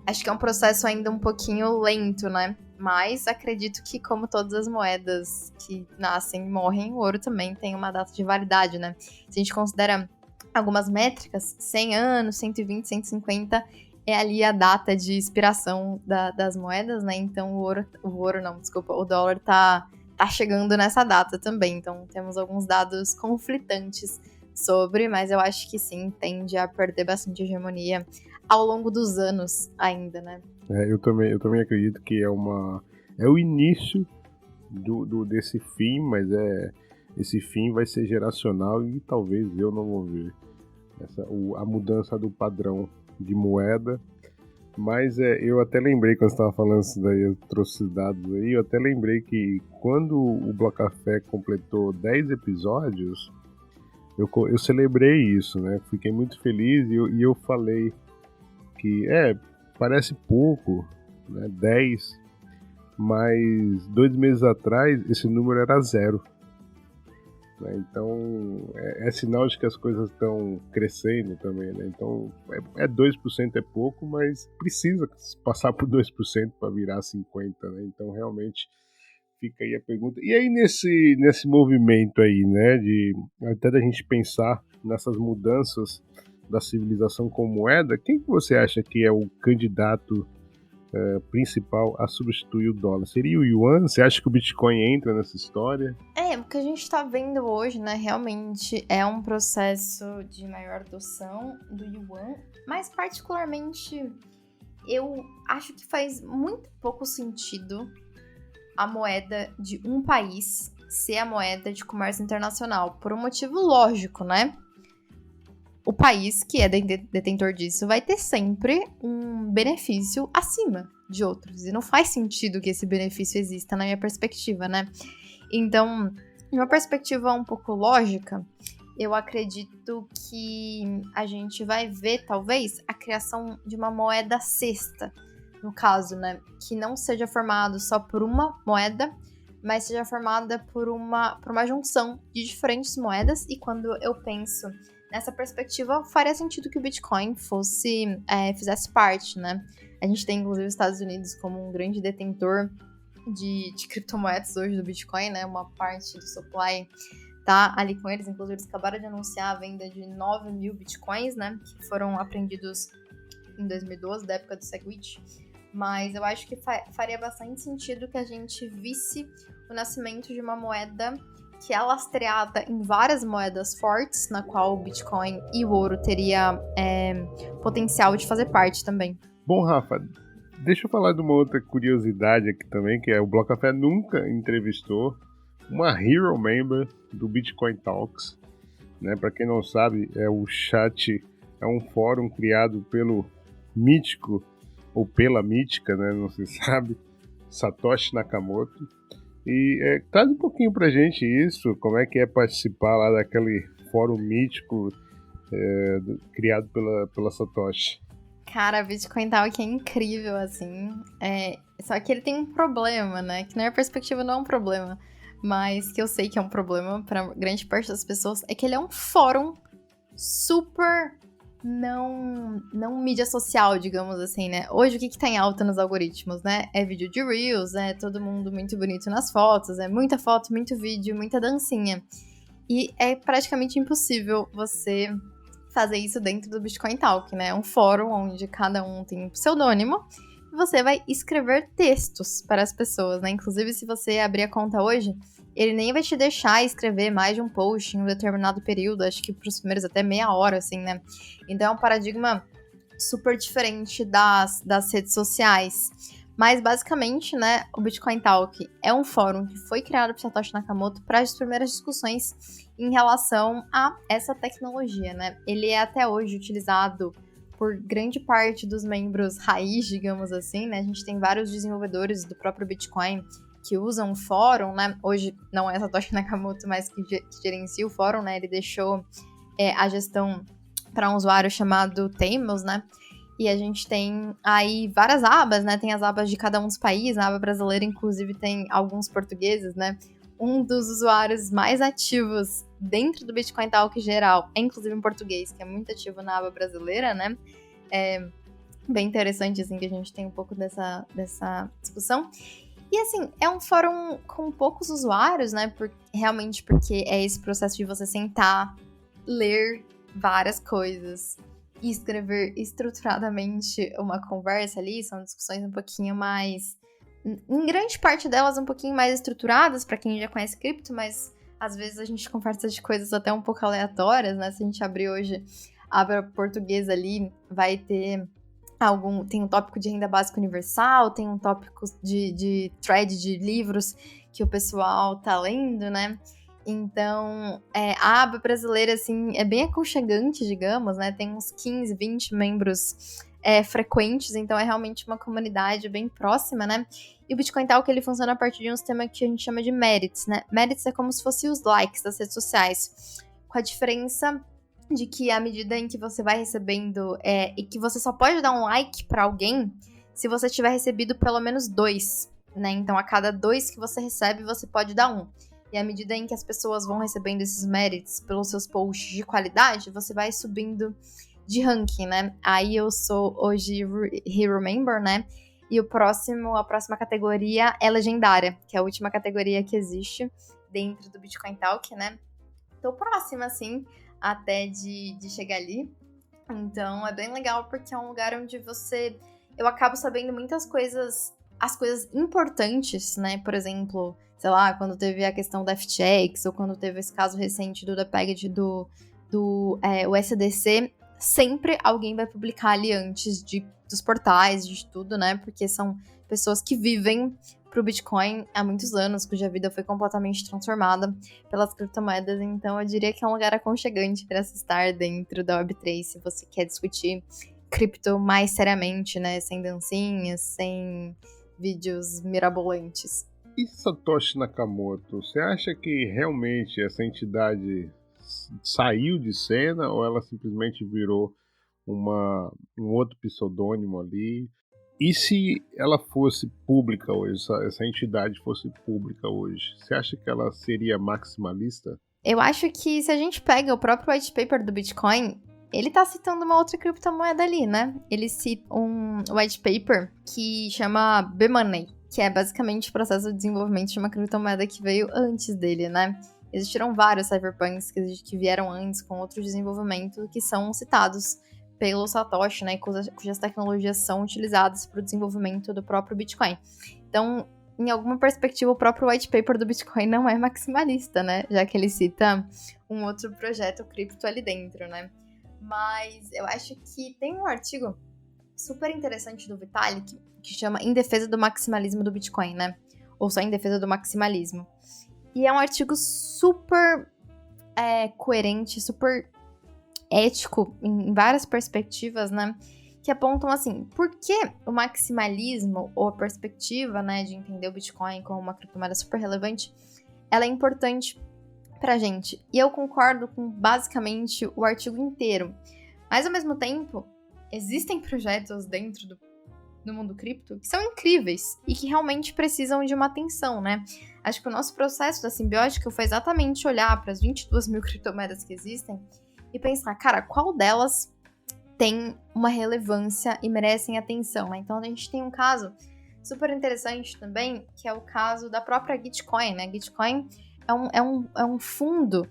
acho que é um processo ainda um pouquinho lento, né? Mas acredito que, como todas as moedas que nascem e morrem, o ouro também tem uma data de validade, né? Se a gente considera algumas métricas, 100 anos, 120, 150, é ali a data de expiração das moedas, né? Então o dólar tá chegando nessa data também. Então temos alguns dados conflitantes sobre, mas eu acho que sim, tende a perder bastante hegemonia ao longo dos anos ainda, né? Eu também acredito que é o início desse fim, mas esse fim vai ser geracional e talvez eu não vou ver a mudança do padrão de moeda. Mas eu até lembrei, quando você estava falando isso daí, eu trouxe os dados aí, eu até lembrei que quando o Blocafé completou 10 episódios, eu celebrei isso, né? Fiquei muito feliz e eu falei que parece pouco, né? 10, mas 2 meses atrás esse número era 0. Né? Então é sinal de que as coisas estão crescendo também, né? Então 2% é pouco, mas precisa passar por 2% para virar 50%, né? Então realmente fica aí a pergunta. E aí nesse movimento aí, né, até da gente pensar nessas mudanças da civilização com moeda, quem que você acha que é o candidato principal a substituir o dólar? Seria o yuan? Você acha que o Bitcoin entra nessa história? O que a gente está vendo hoje, né, realmente é um processo de maior adoção do yuan, mas particularmente eu acho que faz muito pouco sentido a moeda de um país ser a moeda de comércio internacional, por um motivo lógico, né? O país que é detentor disso vai ter sempre um benefício acima de outros. E não faz sentido que esse benefício exista, na minha perspectiva, né? Então, de uma perspectiva um pouco lógica, eu acredito que a gente vai ver, talvez, a criação de uma moeda cesta, no caso, né? Que não seja formado só por uma moeda, mas seja formada por uma junção de diferentes moedas. E quando eu penso nessa perspectiva, faria sentido que o Bitcoin fizesse parte, né? A gente tem, inclusive, os Estados Unidos como um grande detentor de criptomoedas hoje do Bitcoin, né? Uma parte do supply tá ali com eles. Inclusive, eles acabaram de anunciar a venda de 9 mil Bitcoins, né? Que foram apreendidos em 2012, da época do SegWit. Mas eu acho que faria bastante sentido que a gente visse o nascimento de uma moeda que é lastreada em várias moedas fortes, na qual o Bitcoin e o ouro teria potencial de fazer parte também. Bom, Rafa, deixa eu falar de uma outra curiosidade aqui também, que o Blocafé nunca entrevistou uma Hero Member do Bitcoin Talks. Né? Para quem não sabe, o chat é um fórum criado pelo mítico, ou pela mítica, né? Não se sabe, Satoshi Nakamoto. E traz um pouquinho pra gente isso, como é que é participar lá daquele fórum mítico criado pela Satoshi. Cara, Bitcoin Talk é incrível, assim. Só que ele tem um problema, né? Que na minha perspectiva não é um problema, mas que eu sei que é um problema pra grande parte das pessoas, é que ele é um fórum super não mídia social, digamos assim, né? Hoje o que tá em alta nos algoritmos, né? É vídeo de Reels, todo mundo muito bonito nas fotos, muita foto, muito vídeo, muita dancinha. E é praticamente impossível você fazer isso dentro do Bitcoin Talk, né? É um fórum onde cada um tem um pseudônimo e você vai escrever textos para as pessoas, né? Inclusive, se você abrir a conta hoje, ele nem vai te deixar escrever mais de um post em um determinado período, acho que para os primeiros até meia hora, assim, né? Então é um paradigma super diferente das redes sociais. Mas, basicamente, né, o Bitcoin Talk é um fórum que foi criado por Satoshi Nakamoto para as primeiras discussões em relação a essa tecnologia, né? Ele é até hoje utilizado por grande parte dos membros raiz, digamos assim, né? A gente tem vários desenvolvedores do próprio Bitcoin que usam o fórum, né? Hoje não é Satoshi Nakamoto, mas que gerencia o fórum, né? Ele deixou a gestão para um usuário chamado Tamos, né? E a gente tem aí várias abas, né? Tem as abas de cada um dos países. A aba brasileira, inclusive, tem alguns portugueses, né? Um dos usuários mais ativos dentro do Bitcoin Talk geral é, inclusive, um português, que é muito ativo na aba brasileira, né? É bem interessante, assim, que a gente tem um pouco dessa discussão. E assim, é um fórum com poucos usuários, né? Realmente porque é esse processo de você sentar, ler várias coisas e escrever estruturadamente uma conversa ali. São discussões um pouquinho mais... Em grande parte delas, um pouquinho mais estruturadas para quem já conhece cripto, mas às vezes a gente conversa de coisas até um pouco aleatórias, né? Se a gente abrir hoje, abre português ali, vai ter tem um tópico de renda básica universal, tem um tópico de thread de livros que o pessoal tá lendo, né? Então, a aba brasileira, assim, é bem aconchegante, digamos, né? Tem uns 15, 20 membros frequentes, então é realmente uma comunidade bem próxima, né? E o Bitcoin Talk, ele funciona a partir de um sistema que a gente chama de merits, né? Merits é como se fossem os likes das redes sociais, com a diferença de que à medida em que você vai recebendo e que você só pode dar um like pra alguém se você tiver recebido pelo menos 2, né? Então, a cada 2 que você recebe, você pode dar 1. E à medida em que as pessoas vão recebendo esses merits pelos seus posts de qualidade, você vai subindo de ranking, né? Aí eu sou hoje Hero Member, né? E a próxima categoria é Legendária, que é a última categoria que existe dentro do Bitcoin Talk, né? Tô próxima, assim, até de chegar ali. Então, é bem legal porque é um lugar onde eu acabo sabendo muitas coisas, as coisas importantes, né? Por exemplo, sei lá, quando teve a questão da FTX, ou quando teve esse caso recente do package do USDC, sempre alguém vai publicar ali antes dos portais, de tudo, né? Porque são pessoas que vivem pro Bitcoin há muitos anos, cuja vida foi completamente transformada pelas criptomoedas. Então, eu diria que é um lugar aconchegante para se estar dentro da Web3, se você quer discutir cripto mais seriamente, né? Sem dancinhas, sem vídeos mirabolantes. E Satoshi Nakamoto, você acha que realmente essa entidade saiu de cena ou ela simplesmente virou um outro pseudônimo ali? E se ela fosse pública hoje, essa entidade fosse pública hoje, você acha que ela seria maximalista? Eu acho que se a gente pega o próprio white paper do Bitcoin, ele tá citando uma outra criptomoeda ali, né? Ele cita um white paper que chama B-Money, que é basicamente o processo de desenvolvimento de uma criptomoeda que veio antes dele, né? Existiram vários cypherpunks que vieram antes com outros desenvolvimentos que são citados pelo Satoshi, né, cujas tecnologias são utilizadas para o desenvolvimento do próprio Bitcoin. Então, em alguma perspectiva, o próprio white paper do Bitcoin não é maximalista, né, já que ele cita um outro projeto cripto ali dentro, né. Mas eu acho que tem um artigo super interessante do Vitalik que chama Em Defesa do Maximalismo do Bitcoin, né, ou só Em Defesa do Maximalismo. E é um artigo super coerente, super ético em várias perspectivas, né? Que apontam assim, por que o maximalismo ou a perspectiva, né, de entender o Bitcoin como uma criptomoeda super relevante, ela é importante pra gente. E eu concordo com basicamente o artigo inteiro. Mas ao mesmo tempo, existem projetos dentro do mundo cripto que são incríveis e que realmente precisam de uma atenção, né? Acho que o nosso processo da simbiótica foi exatamente olhar para as 22 mil criptomoedas que existem e pensar, cara, qual delas tem uma relevância e merecem atenção, né? Então, a gente tem um caso super interessante também, que é o caso da própria Gitcoin, né? Gitcoin é um fundo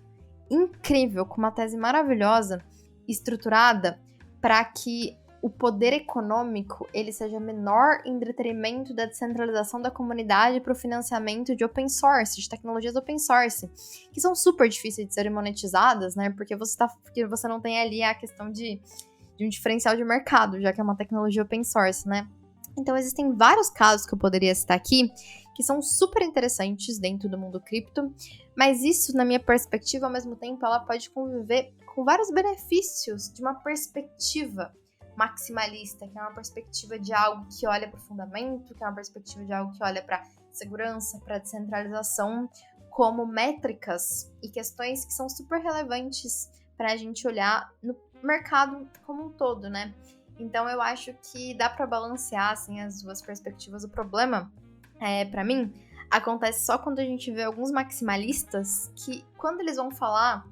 incrível, com uma tese maravilhosa, estruturada, para que o poder econômico ele seja menor em detrimento da descentralização da comunidade para o financiamento de open source, de tecnologias open source, que são super difíceis de serem monetizadas, né? Porque você não tem ali a questão de um diferencial de mercado, já que é uma tecnologia open source, né? Então, existem vários casos que eu poderia citar aqui, que são super interessantes dentro do mundo cripto, mas isso, na minha perspectiva, ao mesmo tempo, ela pode conviver com vários benefícios de uma perspectiva maximalista, que é uma perspectiva de algo que olha para o fundamento, que é uma perspectiva de algo que olha para segurança, para descentralização, como métricas e questões que são super relevantes para a gente olhar no mercado como um todo, né? Então, eu acho que dá para balancear, assim, as duas perspectivas. O problema, para mim, acontece só quando a gente vê alguns maximalistas que, quando eles vão falar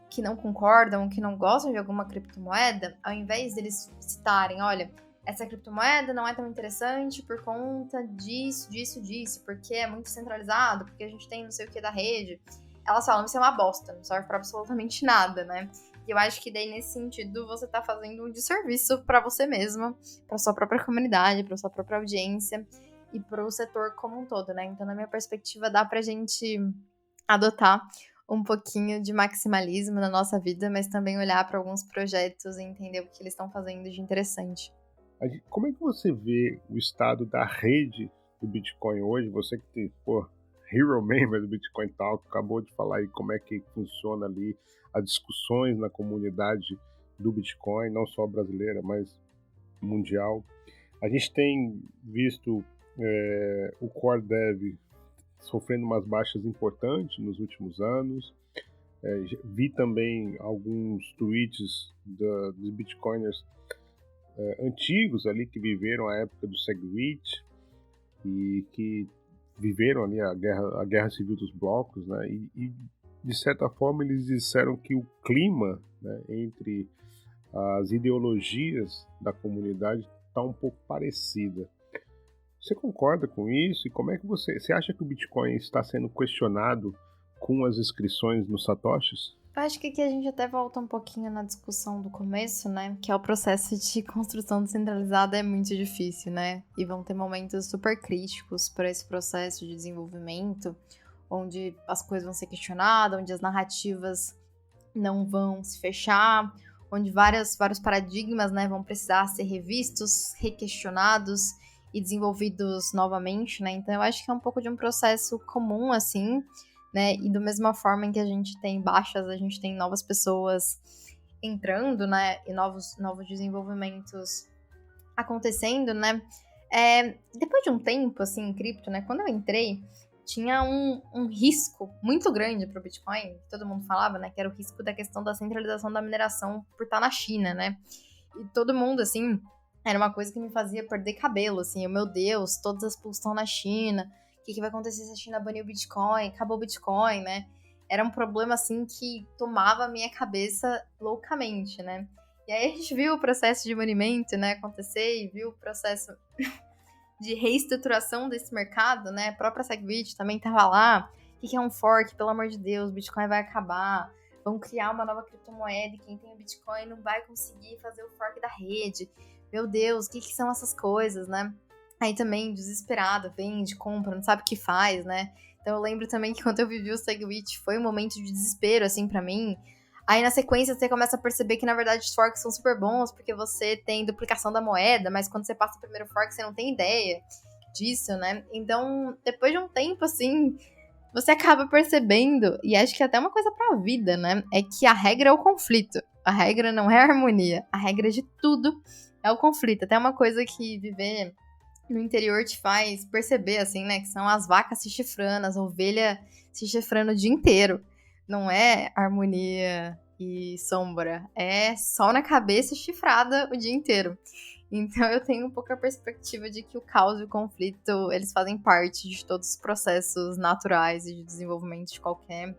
que não concordam, que não gostam de alguma criptomoeda, ao invés deles citarem, olha, essa criptomoeda não é tão interessante por conta disso, porque é muito centralizado, porque a gente tem não sei o que da rede. Elas falam, isso é uma bosta, não serve pra absolutamente nada, né? E eu acho que daí, nesse sentido, você tá fazendo um desserviço pra você mesma, pra sua própria comunidade, pra sua própria audiência e pro setor como um todo, né? Então, na minha perspectiva, dá pra gente adotar um pouquinho de maximalismo na nossa vida, mas também olhar para alguns projetos e entender o que eles estão fazendo de interessante. Como é que você vê o estado da rede do Bitcoin hoje? Você que tem, hero member do Bitcoin Talk, acabou de falar aí como é que funciona ali as discussões na comunidade do Bitcoin, não só brasileira, mas mundial. A gente tem visto o Core Dev sofrendo umas baixas importantes nos últimos anos. Vi também alguns tweets dos Bitcoiners antigos ali que viveram a época do SegWit e que viveram ali a guerra civil dos blocos, né? E de certa forma eles disseram que o clima, né, entre as ideologias da comunidade está um pouco parecida. Você concorda com isso? E como é que você acha que o Bitcoin está sendo questionado com as inscrições nos satoshis? Eu acho que aqui a gente até volta um pouquinho na discussão do começo, né? Que é o processo de construção descentralizada é muito difícil, né? E vão ter momentos super críticos para esse processo de desenvolvimento, onde as coisas vão ser questionadas, onde as narrativas não vão se fechar, onde vários paradigmas, né, vão precisar ser revistos, requestionados e desenvolvidos novamente, né? Então eu acho que é um pouco de um processo comum, assim, né? E da mesma forma em que a gente tem baixas, a gente tem novas pessoas entrando, né? E novos desenvolvimentos acontecendo, né? Depois de um tempo, assim, em cripto, né? Quando eu entrei, tinha um risco muito grande para o Bitcoin, que todo mundo falava, né? Que era o risco da questão da centralização da mineração por estar na China, né? E todo mundo, assim, era uma coisa que me fazia perder cabelo, assim. Meu Deus, todas as pools estão na China. O que vai acontecer se a China banir o Bitcoin? Acabou o Bitcoin, né? Era um problema, assim, que tomava a minha cabeça loucamente, né? E aí a gente viu o processo de banimento, né, acontecer e viu o processo de reestruturação desse mercado, né? A própria SegWit também tava lá. O que é um fork? Pelo amor de Deus, o Bitcoin vai acabar. Vão criar uma nova criptomoeda e quem tem o Bitcoin não vai conseguir fazer o fork da rede. Meu Deus, o que são essas coisas, né? Aí também, desesperado, vende, compra, não sabe o que faz, né? Então eu lembro também que quando eu vivi o SegWit foi um momento de desespero, assim, pra mim. Aí na sequência você começa a perceber que na verdade os forks são super bons porque você tem duplicação da moeda, mas quando você passa o primeiro fork você não tem ideia disso, né? Então, depois de um tempo, assim, você acaba percebendo, e acho que é até uma coisa pra vida, né? É que a regra é o conflito. A regra não é a harmonia. A regra de tudo é o conflito. Até uma coisa que viver no interior te faz perceber, assim, né? Que são as vacas se chifrando, as ovelhas se chifrando o dia inteiro. Não é harmonia e sombra. É sol na cabeça chifrada o dia inteiro. Então eu tenho um pouco a perspectiva de que o caos e o conflito, eles fazem parte de todos os processos naturais e de desenvolvimento de qualquer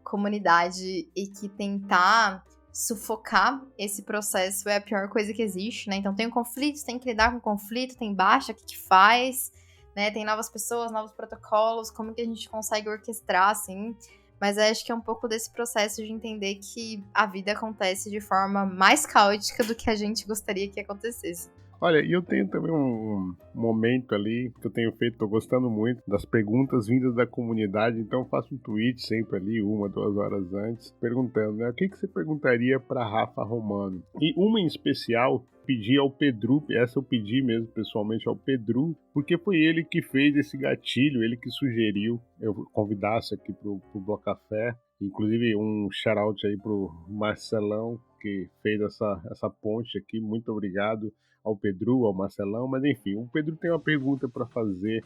comunidade e que tentar sufocar esse processo é a pior coisa que existe, né? Então tem conflitos, tem que lidar com conflito, tem baixa, o que faz, né? Tem novas pessoas, novos protocolos, como que a gente consegue orquestrar, assim. Mas eu acho que é um pouco desse processo de entender que a vida acontece de forma mais caótica do que a gente gostaria que acontecesse. Olha, e eu tenho também um momento ali que eu tenho feito, tô gostando muito das perguntas vindas da comunidade, então eu faço um tweet sempre ali, 1-2 horas antes, perguntando, né, o que você perguntaria para Rafa Romano? E uma em especial, pedi ao Pedro, essa eu pedi mesmo pessoalmente ao Pedro, porque foi ele que fez esse gatilho, ele que sugeriu eu convidasse aqui pro Blocafé, inclusive um shout-out aí pro Marcelão, que fez essa ponte aqui, muito obrigado ao Pedro, ao Marcelão, mas enfim, o Pedro tem uma pergunta para fazer,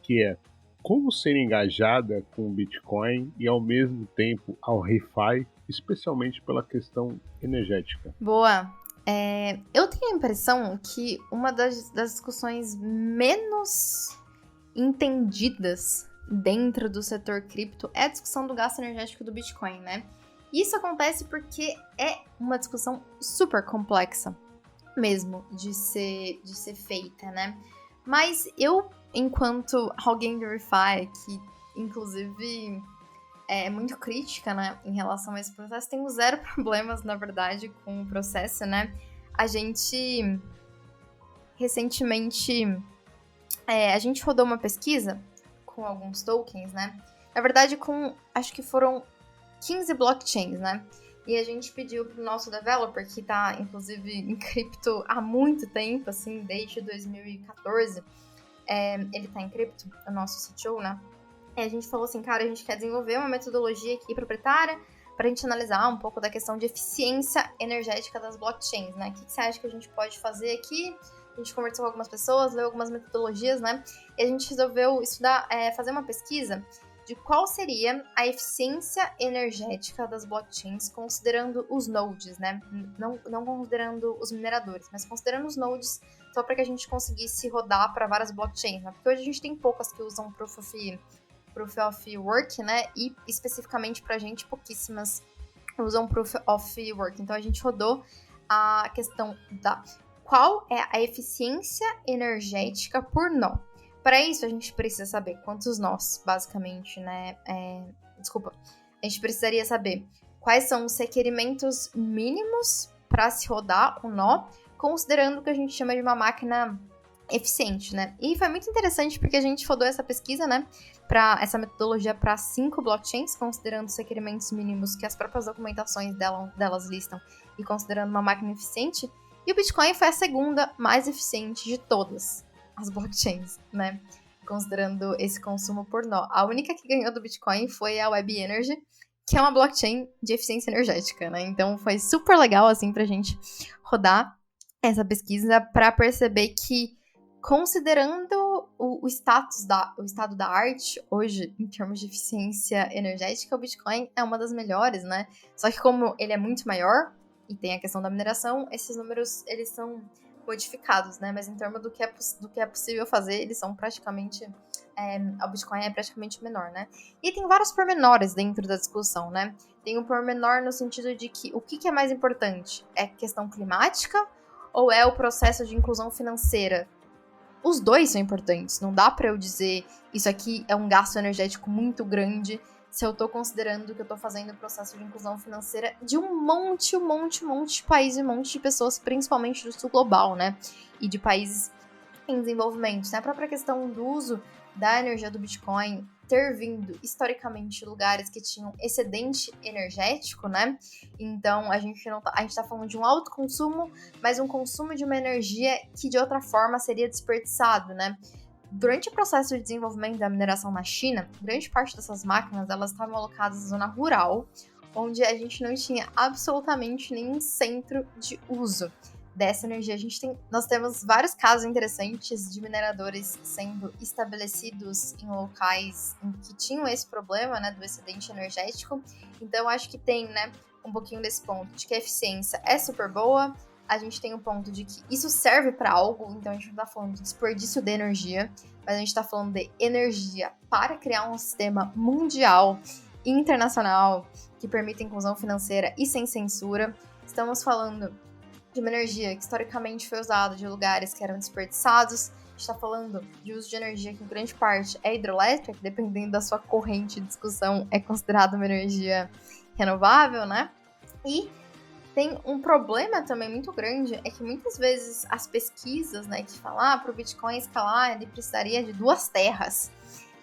que é, como ser engajada com o Bitcoin e ao mesmo tempo ao ReFi, especialmente pela questão energética? Boa! Eu tenho a impressão que uma das discussões menos entendidas dentro do setor cripto é a discussão do gasto energético do Bitcoin, né? Isso acontece porque é uma discussão super complexa. mesmo de ser feita, né? Mas eu, enquanto alguém do ReFi, que inclusive é muito crítica, né, em relação a esse processo, tenho zero problemas, na verdade, com o processo, né? A gente, recentemente, a gente rodou uma pesquisa com alguns tokens, né? Na verdade, acho que foram 15 blockchains, né? E a gente pediu pro nosso developer, que tá, inclusive, em cripto há muito tempo, assim, desde 2014, ele tá em cripto, o nosso CTO, né? E a gente falou assim, cara, a gente quer desenvolver uma metodologia aqui proprietária pra gente analisar um pouco da questão de eficiência energética das blockchains, né? O que você acha que a gente pode fazer aqui? A gente conversou com algumas pessoas, leu algumas metodologias, né? E a gente resolveu estudar, fazer uma pesquisa de qual seria a eficiência energética das blockchains, considerando os nodes, né? Não considerando os mineradores, mas considerando os nodes, só para que a gente conseguisse rodar para várias blockchains, né? Porque hoje a gente tem poucas que usam Proof of Work, né? E especificamente pra gente, pouquíssimas usam Proof of Work. Então a gente rodou a questão da qual é a eficiência energética por nó. Para isso, a gente precisa saber quantos nós, basicamente, né? A gente precisaria saber quais são os requerimentos mínimos para se rodar o nó, considerando o que a gente chama de uma máquina eficiente, né? E foi muito interessante porque a gente rodou essa pesquisa, né? Para essa metodologia para 5 blockchains, considerando os requerimentos mínimos que as próprias documentações delas listam e considerando uma máquina eficiente. E o Bitcoin foi a segunda mais eficiente de todas as blockchains, né? Considerando esse consumo por nó. A única que ganhou do Bitcoin foi a Web Energy, que é uma blockchain de eficiência energética, né? Então foi super legal, assim, pra gente rodar essa pesquisa para perceber que, considerando o estado da arte hoje, em termos de eficiência energética, o Bitcoin é uma das melhores, né? Só que como ele é muito maior e tem a questão da mineração, esses números, eles são modificados, né? Mas em termos do que é possível fazer, eles são praticamente... o Bitcoin é praticamente menor, né? E tem vários pormenores dentro da discussão, né? Tem um pormenor no sentido de que o que é mais importante? É questão climática ou é o processo de inclusão financeira? Os dois são importantes. Não dá pra eu dizer isso aqui é um gasto energético muito grande se eu tô considerando que eu tô fazendo o processo de inclusão financeira de um monte de países e um monte de pessoas, principalmente do sul global, né? E de países em desenvolvimento. A própria questão do uso da energia do Bitcoin ter vindo, historicamente, de lugares que tinham excedente energético, né? Então, a gente tá falando de um alto consumo, mas um consumo de uma energia que, de outra forma, seria desperdiçado, né? Durante o processo de desenvolvimento da mineração na China, grande parte dessas máquinas, elas estavam alocadas na zona rural, onde a gente não tinha absolutamente nenhum centro de uso dessa energia. Nós temos vários casos interessantes de mineradores sendo estabelecidos em locais em que tinham esse problema, né, do excedente energético. Então, eu acho que tem, né, um pouquinho desse ponto de que a eficiência é super boa. A gente tem um ponto de que isso serve para algo, então a gente não tá falando de desperdício de energia, mas a gente tá falando de energia para criar um sistema mundial e internacional que permita inclusão financeira e sem censura. Estamos falando de uma energia que historicamente foi usada de lugares que eram desperdiçados. A gente está falando de uso de energia que, em grande parte, é hidrelétrica, que, dependendo da sua corrente de discussão, é considerada uma energia renovável, né? E tem um problema também muito grande, é que muitas vezes as pesquisas, né, que falam, para o Bitcoin escalar, ele precisaria de 2 terras.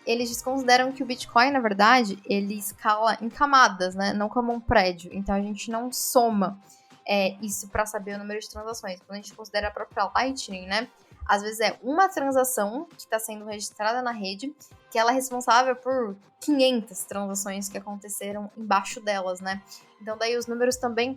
Eles desconsideram que o Bitcoin, na verdade, ele escala em camadas, né, não como um prédio. Então, a gente não soma isso para saber o número de transações. Quando a gente considera a própria Lightning, né, às vezes é uma transação que está sendo registrada na rede, que ela é responsável por 500 transações que aconteceram embaixo delas, né. Então, daí os números também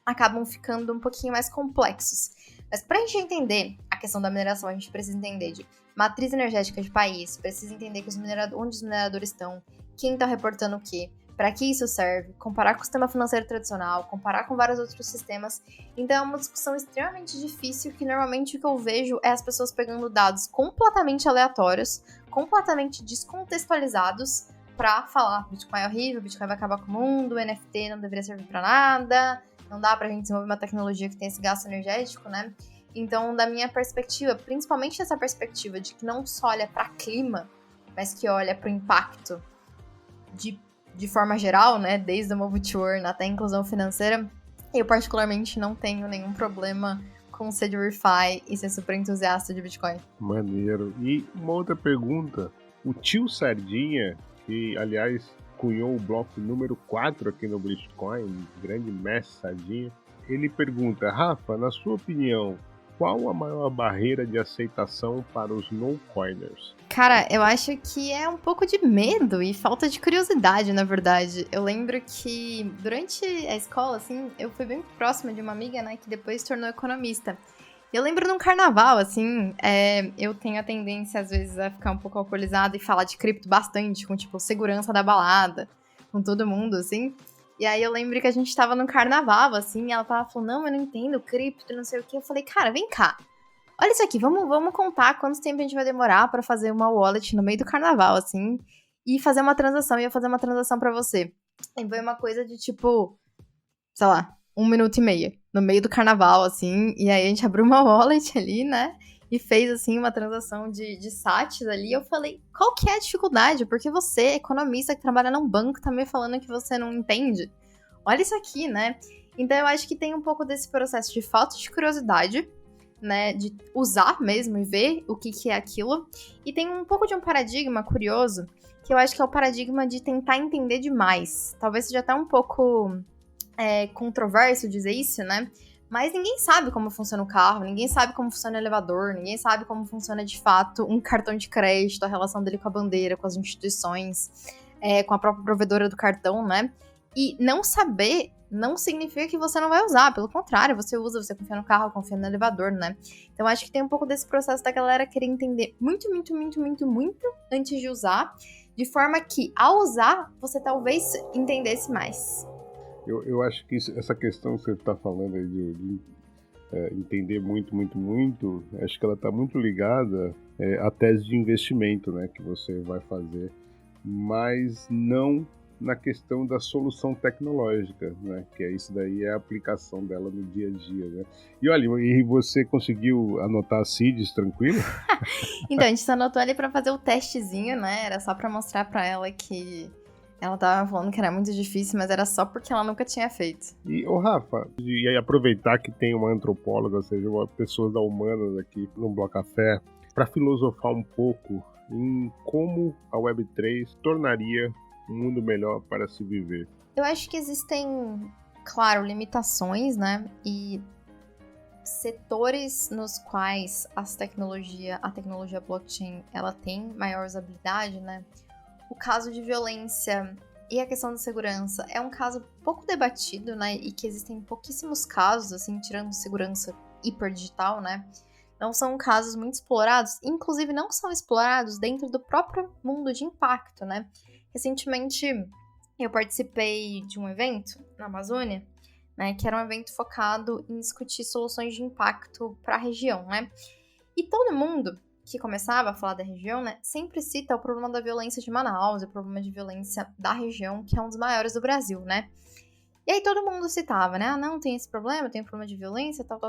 acabam ficando um pouquinho mais complexos. Mas para a gente entender a questão da mineração, a gente precisa entender de matriz energética de país, precisa entender que onde os mineradores estão, quem está reportando o quê, para que isso serve, comparar com o sistema financeiro tradicional, comparar com vários outros sistemas. Então é uma discussão extremamente difícil que normalmente o que eu vejo é as pessoas pegando dados completamente aleatórios, completamente descontextualizados, para falar Bitcoin é horrível, Bitcoin vai acabar com o mundo, NFT não deveria servir para nada, não dá pra gente desenvolver uma tecnologia que tem esse gasto energético, né? Então, da minha perspectiva, principalmente essa perspectiva de que não só olha para clima, mas que olha para o impacto de forma geral, né, desde o move to earn até a inclusão financeira, eu particularmente não tenho nenhum problema com ser de ReFi e ser super entusiasta de Bitcoin. Maneiro. E uma outra pergunta, o tio Sardinha, que aliás cunhou o bloco número 4 aqui no Bitcoin, grande mestre Sardinha, ele pergunta, Rafa, na sua opinião, qual a maior barreira de aceitação para os no-coiners? Cara, eu acho que é um pouco de medo e falta de curiosidade, na verdade. Eu lembro que durante a escola, assim, eu fui bem próxima de uma amiga, né, que depois se tornou economista. Eu lembro num carnaval, assim, eu tenho a tendência, às vezes, a ficar um pouco alcoolizada e falar de cripto bastante, com, tipo, segurança da balada, com todo mundo, assim. E aí eu lembro que a gente tava no carnaval, assim, e ela tava falando, não, eu não entendo cripto, não sei o quê. Eu falei, cara, vem cá. Olha isso aqui, vamos contar quanto tempo a gente vai demorar pra fazer uma wallet no meio do carnaval, assim, e fazer uma transação, e eu fazer uma transação pra você. E foi uma coisa de, tipo, sei lá, 1 minuto e meio, no meio do carnaval, assim, e aí a gente abriu uma wallet ali, né, e fez, assim, uma transação de sats ali. Eu falei, qual que é a dificuldade? Porque você, economista que trabalha num banco, tá me falando que você não entende? Olha isso aqui, né? Então eu acho que tem um pouco desse processo de falta de curiosidade, né, de usar mesmo e ver o que é aquilo. E tem um pouco de um paradigma curioso, que eu acho que é o paradigma de tentar entender demais. Talvez seja até um pouco controverso dizer isso, né? Mas ninguém sabe como funciona o carro, ninguém sabe como funciona o elevador, ninguém sabe como funciona de fato um cartão de crédito, a relação dele com a bandeira, com as instituições, com a própria provedora do cartão, né? E não saber não significa que você não vai usar, pelo contrário, você usa, você confia no carro, confia no elevador, né? Então acho que tem um pouco desse processo da galera querer entender muito antes de usar, de forma que ao usar, você talvez entendesse mais. Eu acho que essa questão que você está falando aí de entender muito, acho que ela está muito ligada à tese de investimento, né, que você vai fazer, mas não na questão da solução tecnológica, né, que é isso daí, é a aplicação dela no dia a dia, né. E olha, e você conseguiu anotar as seeds tranquilo? Então, a gente só anotou ali para fazer o testezinho, né, era só para mostrar para ela que ela tava falando que era muito difícil, mas era só porque ela nunca tinha feito. E, Rafa, e aí aproveitar que tem uma antropóloga, ou seja, uma pessoa da humanas aqui no Bloco Café, para filosofar um pouco em como a Web3 tornaria um mundo melhor para se viver. Eu acho que existem, claro, limitações, né? E setores nos quais a tecnologia blockchain, ela tem maior usabilidade, né? O caso de violência e a questão da segurança é um caso pouco debatido, né? E que existem pouquíssimos casos, assim, tirando segurança hiperdigital, né? Não são casos muito explorados, inclusive não são explorados dentro do próprio mundo de impacto, né? Recentemente, eu participei de um evento na Amazônia, né? Que era um evento focado em discutir soluções de impacto para a região, né? E todo mundo que começava a falar da região, né, sempre cita o problema da violência de Manaus, o problema de violência da região, que é um dos maiores do Brasil, né? E aí todo mundo citava, né? Ah, não, tem esse problema, tem um problema de violência, tal.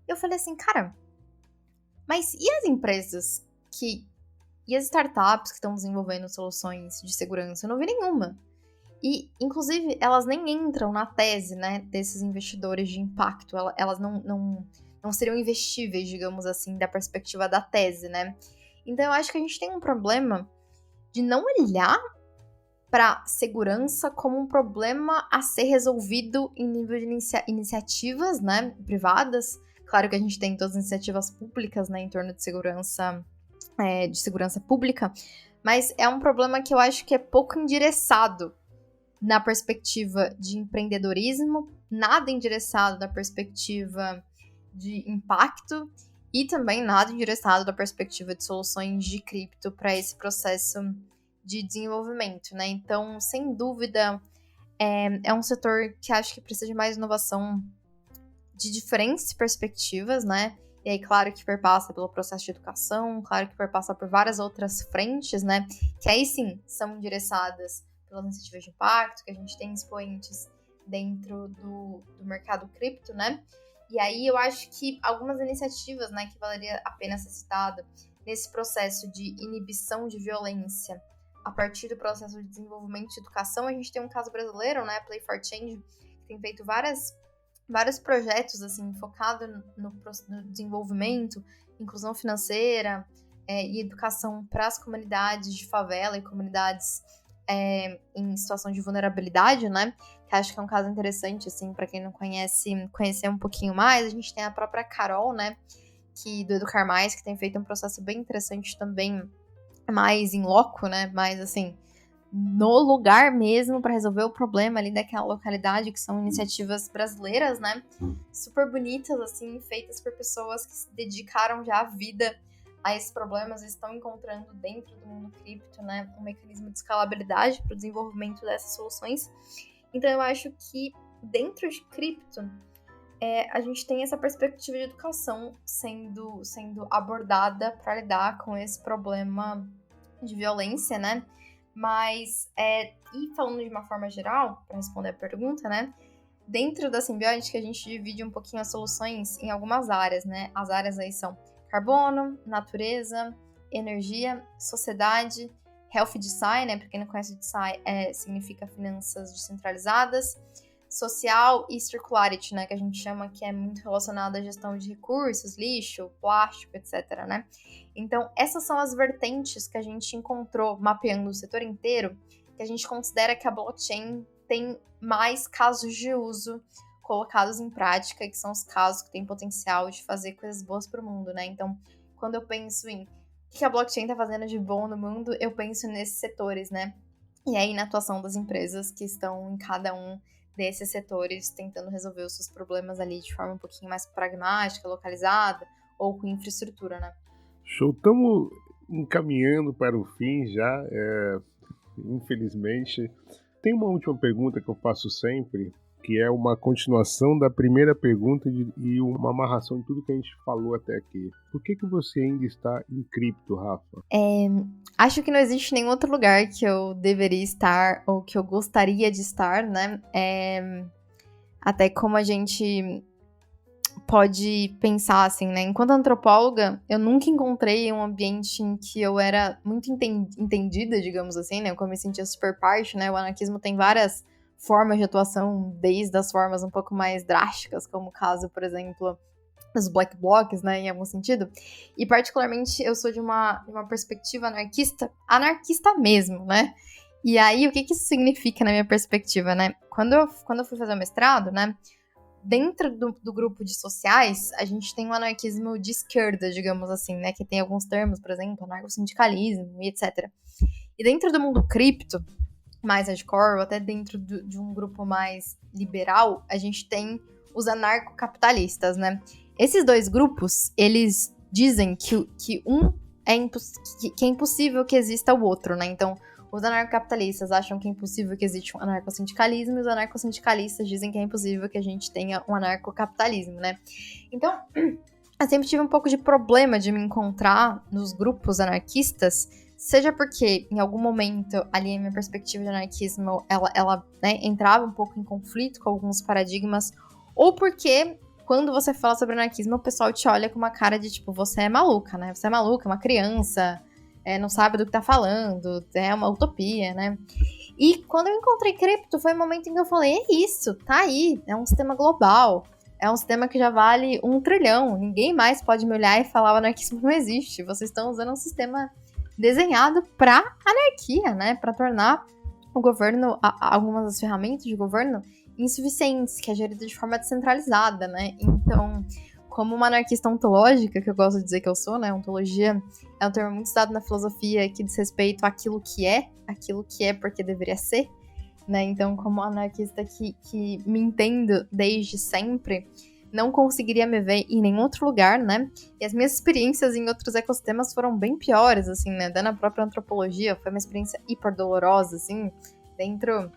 Eu falei assim, cara, mas e as empresas e as startups que estão desenvolvendo soluções de segurança? Eu não vi nenhuma. E, inclusive, elas nem entram na tese, né, desses investidores de impacto. Elas não seriam investíveis, digamos assim, da perspectiva da tese, né? Então eu acho que a gente tem um problema de não olhar para segurança como um problema a ser resolvido em nível de iniciativas, né, privadas. Claro que a gente tem todas as iniciativas públicas, né, em torno de segurança pública, mas é um problema que eu acho que é pouco endereçado na perspectiva de empreendedorismo, nada endereçado na perspectiva de impacto e também nada endereçado da perspectiva de soluções de cripto para esse processo de desenvolvimento, né? Então, sem dúvida, é um setor que acho que precisa de mais inovação de diferentes perspectivas, né? E aí, claro que perpassa pelo processo de educação, claro que perpassa por várias outras frentes, né? Que aí sim são endereçadas pelas iniciativas de impacto, que a gente tem expoentes dentro do mercado cripto, né? E aí eu acho que algumas iniciativas, né, que valeria a pena ser citada nesse processo de inibição de violência a partir do processo de desenvolvimento de educação, a gente tem um caso brasileiro, né, Play for Change, que tem feito vários projetos, assim, focados no desenvolvimento, inclusão financeira e educação para as comunidades de favela e comunidades em situação de vulnerabilidade, né, que acho que é um caso interessante, assim, para quem não conhece, conhecer um pouquinho mais. A gente tem a própria Carol, né, do Educar Mais, que tem feito um processo bem interessante também, mais em loco, né, mais, assim, no lugar mesmo, para resolver o problema ali daquela localidade, que são iniciativas brasileiras, né, super bonitas, assim, feitas por pessoas que se dedicaram já a vida a esses problemas e estão encontrando dentro do mundo cripto, né, um mecanismo de escalabilidade para o desenvolvimento dessas soluções. Então eu acho que dentro de cripto, a gente tem essa perspectiva de educação sendo abordada para lidar com esse problema de violência, né? Mas, e falando de uma forma geral, para responder a pergunta, né? Dentro da simbiótica, a gente divide um pouquinho as soluções em algumas áreas, né? As áreas aí são carbono, natureza, energia, sociedade, health design, né? Para quem não conhece, design significa finanças descentralizadas, social e circularity, né, que a gente chama, que é muito relacionado à gestão de recursos, lixo, plástico, etc, né? Então, essas são as vertentes que a gente encontrou mapeando o setor inteiro, que a gente considera que a blockchain tem mais casos de uso colocados em prática, que são os casos que têm potencial de fazer coisas boas para o mundo, né? Então, quando eu penso em o que a blockchain está fazendo de bom no mundo, eu penso nesses setores, né? E aí na atuação das empresas que estão em cada um desses setores, tentando resolver os seus problemas ali de forma um pouquinho mais pragmática, localizada, ou com infraestrutura, né? Show, estamos encaminhando para o fim já, infelizmente. Tem uma última pergunta que eu faço sempre, que é uma continuação da primeira pergunta e uma amarração de tudo que a gente falou até aqui. Por que você ainda está em cripto, Rafa? Acho que não existe nenhum outro lugar que eu deveria estar ou que eu gostaria de estar, né? Até como a gente pode pensar, assim, né? Enquanto antropóloga, eu nunca encontrei um ambiente em que eu era muito entendida, digamos assim, né? Eu me sentia super parte, né? O anarquismo tem várias formas de atuação, desde as formas um pouco mais drásticas, como o caso, por exemplo, dos black blocs, né, em algum sentido. E particularmente eu sou de uma perspectiva anarquista mesmo, né? E aí, o que isso significa na minha perspectiva, né? Quando eu fui fazer o mestrado, né, dentro do grupo de sociais, a gente tem um anarquismo de esquerda, digamos assim, né, que tem alguns termos, por exemplo, anarcossindicalismo e etc. E dentro do mundo cripto, mais hardcore, ou até dentro de um grupo mais liberal, a gente tem os anarcocapitalistas, né? Esses dois grupos, eles dizem que um é impossível que exista o outro, né? Então, os anarcocapitalistas acham que é impossível que exista um anarcossindicalismo, e os anarcossindicalistas dizem que é impossível que a gente tenha um anarcocapitalismo, né? Então, eu sempre tive um pouco de problema de me encontrar nos grupos anarquistas, seja porque, em algum momento, ali a minha perspectiva de anarquismo, ela né, entrava um pouco em conflito com alguns paradigmas, ou porque, quando você fala sobre anarquismo, o pessoal te olha com uma cara de, tipo, você é maluca, né? Você é maluca, é uma criança, não sabe do que tá falando, é uma utopia, né? E quando eu encontrei cripto, foi o momento em que eu falei, é isso, tá aí, é um sistema global, é um sistema que já vale 1 trilhão, ninguém mais pode me olhar e falar o anarquismo não existe, vocês estão usando um sistema desenhado para anarquia, né? Para tornar o governo, algumas das ferramentas de governo, insuficientes, que é gerida de forma descentralizada, né? Então, como uma anarquista ontológica, que eu gosto de dizer que eu sou, né? Ontologia é um termo muito usado na filosofia que diz respeito àquilo que é porque deveria ser, né? Então, como anarquista que me entendo desde sempre, não conseguiria me ver em nenhum outro lugar, né? E as minhas experiências em outros ecossistemas foram bem piores, assim, né? Dando a própria antropologia, foi uma experiência hiper dolorosa, assim, dentro...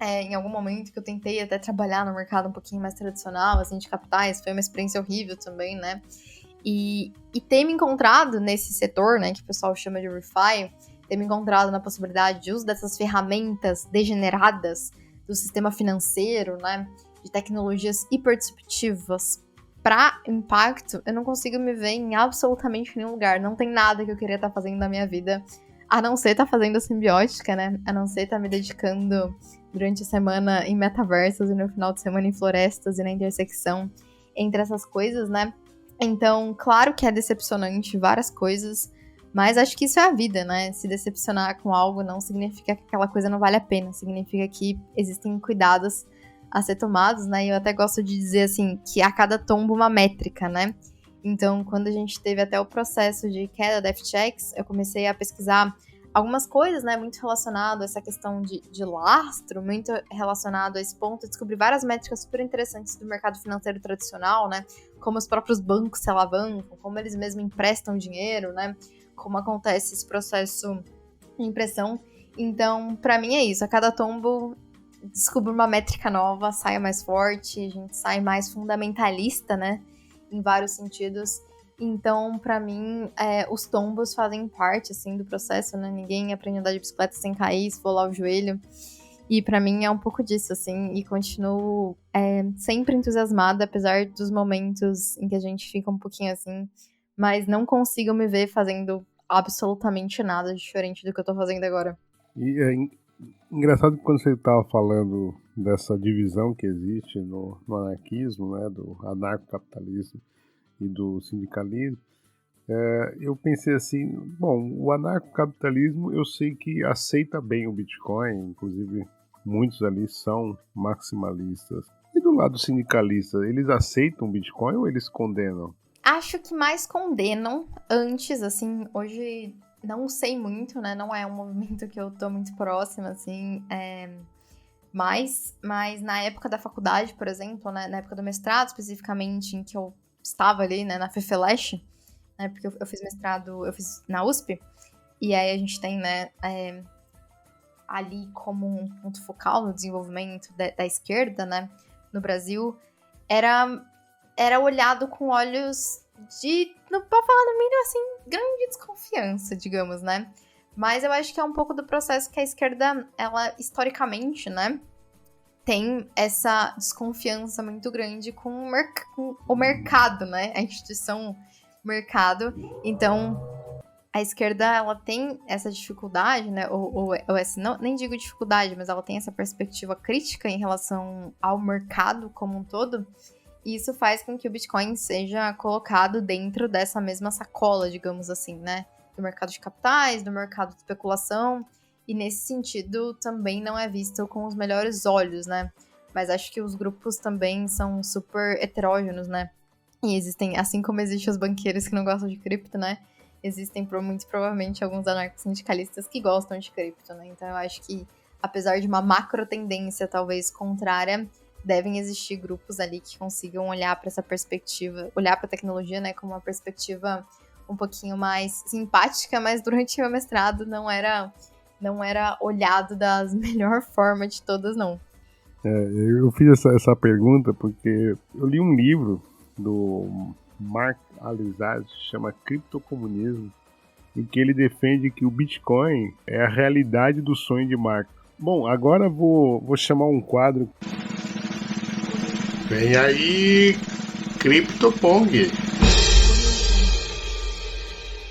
em algum momento que eu tentei até trabalhar no mercado um pouquinho mais tradicional, assim, de capitais, foi uma experiência horrível também, né? E ter me encontrado nesse setor, né, que o pessoal chama de ReFi, ter me encontrado na possibilidade de uso dessas ferramentas degeneradas do sistema financeiro, né, de tecnologias hiperdisruptivas para impacto, eu não consigo me ver em absolutamente nenhum lugar. Não tem nada que eu queria estar fazendo na minha vida, a não ser estar fazendo a simbiótica, né? A não ser estar me dedicando durante a semana em metaversos e no final de semana em florestas e na intersecção entre essas coisas, né? Então, claro que é decepcionante várias coisas, mas acho que isso é a vida, né? Se decepcionar com algo não significa que aquela coisa não vale a pena, significa que existem cuidados a ser tomados, né? E eu até gosto de dizer, assim, que a cada tombo uma métrica, né? Então, quando a gente teve até o processo de queda da FTX, eu comecei a pesquisar algumas coisas, né? Muito relacionado a essa questão de lastro, muito relacionado a esse ponto. Eu descobri várias métricas super interessantes do mercado financeiro tradicional, né? Como os próprios bancos se alavancam, como eles mesmos emprestam dinheiro, né? Como acontece esse processo de impressão. Então, pra mim é isso. A cada tombo descubra uma métrica nova, saia mais forte, a gente sai mais fundamentalista, né, em vários sentidos. Então, pra mim, os tombos fazem parte, assim, do processo, né, ninguém aprende a andar de bicicleta sem cair, esfolar o joelho, e pra mim é um pouco disso, assim, e continuo sempre entusiasmada, apesar dos momentos em que a gente fica um pouquinho assim, mas não consigo me ver fazendo absolutamente nada diferente do que eu tô fazendo agora. E engraçado que quando você estava falando dessa divisão que existe no anarquismo, né, do anarcocapitalismo e do sindicalismo, eu pensei assim, bom, o anarcocapitalismo eu sei que aceita bem o Bitcoin, inclusive muitos ali são maximalistas. E do lado sindicalista, eles aceitam o Bitcoin ou eles condenam? Acho que mais condenam antes, assim, hoje não sei muito, né? Não é um movimento que eu tô muito próxima, assim, mas na época da faculdade, por exemplo, né? Na época do mestrado, especificamente, em que eu estava ali, né, na FEFELESH, né? Porque eu fiz mestrado, eu fiz na USP, e aí a gente tem, né, ali como um ponto focal no desenvolvimento da esquerda, né, no Brasil, era olhado com olhos pra falar no mínimo, assim, grande desconfiança, digamos, né? Mas eu acho que é um pouco do processo que a esquerda, ela, historicamente, né, tem essa desconfiança muito grande com o mercado, né? A instituição mercado. Então, a esquerda, ela tem essa dificuldade, né? Ou essa, não, nem digo dificuldade, mas ela tem essa perspectiva crítica em relação ao mercado como um todo. E isso faz com que o Bitcoin seja colocado dentro dessa mesma sacola, digamos assim, né? Do mercado de capitais, do mercado de especulação. E nesse sentido, também não é visto com os melhores olhos, né? Mas acho que os grupos também são super heterógenos, né? E existem, assim como existem os banqueiros que não gostam de cripto, né? Existem muito provavelmente alguns anarco-sindicalistas que gostam de cripto, né? Então eu acho que, apesar de uma macro tendência talvez contrária, devem existir grupos ali que consigam olhar para essa perspectiva, olhar para a tecnologia, né, como uma perspectiva um pouquinho mais simpática, mas durante o meu mestrado não era olhado da melhor forma de todas, não. Eu fiz essa pergunta porque eu li um livro do Mark Alizad, chama Criptocomunismo, em que ele defende que o Bitcoin é a realidade do sonho de Marx. Bom, agora vou chamar um quadro. Vem aí, CryptoPong.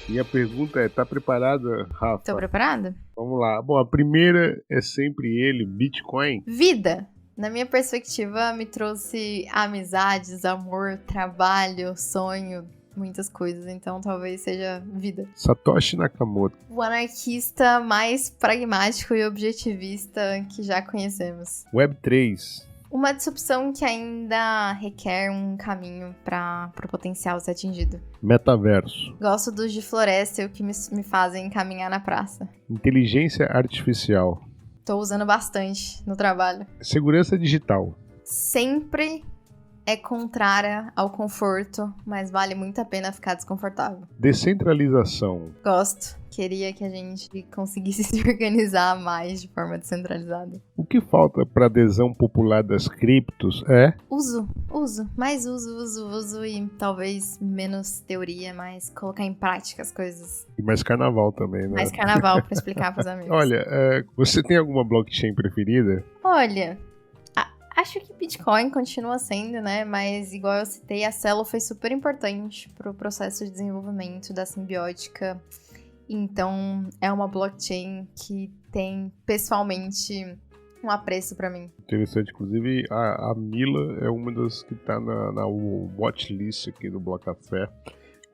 E a pergunta é, tá preparada, Rafa? Tô preparada? Vamos lá. Bom, a primeira é sempre ele, Bitcoin. Vida. Na minha perspectiva, me trouxe amizades, amor, trabalho, sonho, muitas coisas. Então, talvez seja vida. Satoshi Nakamoto. O anarquista mais pragmático e objetivista que já conhecemos. Web3. Uma disrupção que ainda requer um caminho para o potencial ser atingido. Metaverso. Gosto dos de floresta e o que me fazem caminhar na praça. Inteligência artificial. Tô usando bastante no trabalho. Segurança digital. Sempre é contrária ao conforto, mas vale muito a pena ficar desconfortável. Descentralização. Gosto. Queria que a gente conseguisse se organizar mais de forma descentralizada. O que falta para adesão popular das criptos é? Uso. Mais uso e talvez menos teoria, mais colocar em prática as coisas. E mais carnaval também, né? Mais carnaval para explicar pros amigos. Olha, você tem alguma blockchain preferida? Olha, Acho que Bitcoin continua sendo, né? Mas, igual eu citei, a Celo foi super importante para o processo de desenvolvimento da simbiótica. Então, é uma blockchain que tem, pessoalmente, um apreço para mim. Interessante, inclusive, a Mila é uma das que está na watchlist aqui do Bloco Café.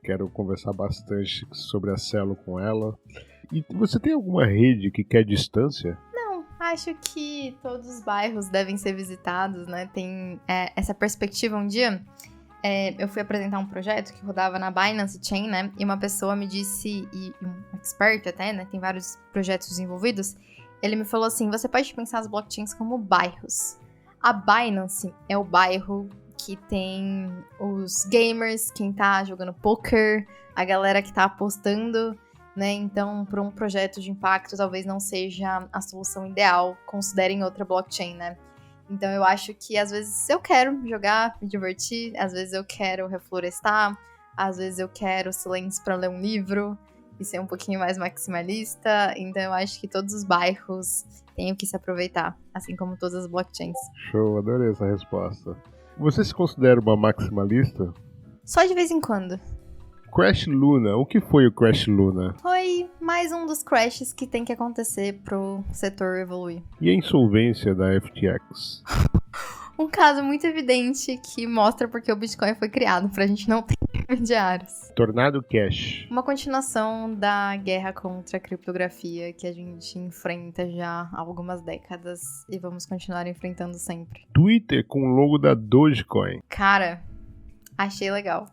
Quero conversar bastante sobre a Celo com ela. E você tem alguma rede que quer distância? Acho que todos os bairros devem ser visitados, né? Tem essa perspectiva. Um dia, eu fui apresentar um projeto que rodava na Binance Chain, né? E uma pessoa me disse, e um expert até, né? Tem vários projetos desenvolvidos. Ele me falou assim, você pode pensar as blockchains como bairros. A Binance é o bairro que tem os gamers, quem tá jogando poker, a galera que tá apostando, né? Então, para um projeto de impacto, talvez não seja a solução ideal. Considerem outra blockchain, né? Então, eu acho que às vezes eu quero jogar, me divertir, às vezes eu quero reflorestar, às vezes eu quero silêncio para ler um livro e ser um pouquinho mais maximalista. Então, eu acho que todos os bairros têm o que se aproveitar, assim como todas as blockchains. Show, adorei essa resposta. Você se considera uma maximalista? Só de vez em quando. Crash Luna, o que foi o Crash Luna? Foi mais um dos crashes que tem que acontecer pro setor evoluir. E a insolvência da FTX? Um caso muito evidente que mostra porque o Bitcoin foi criado, pra gente não ter intermediários. Tornado Cash. Uma continuação da guerra contra a criptografia que a gente enfrenta já há algumas décadas e vamos continuar enfrentando sempre. Twitter com o logo da Dogecoin. Cara, achei legal.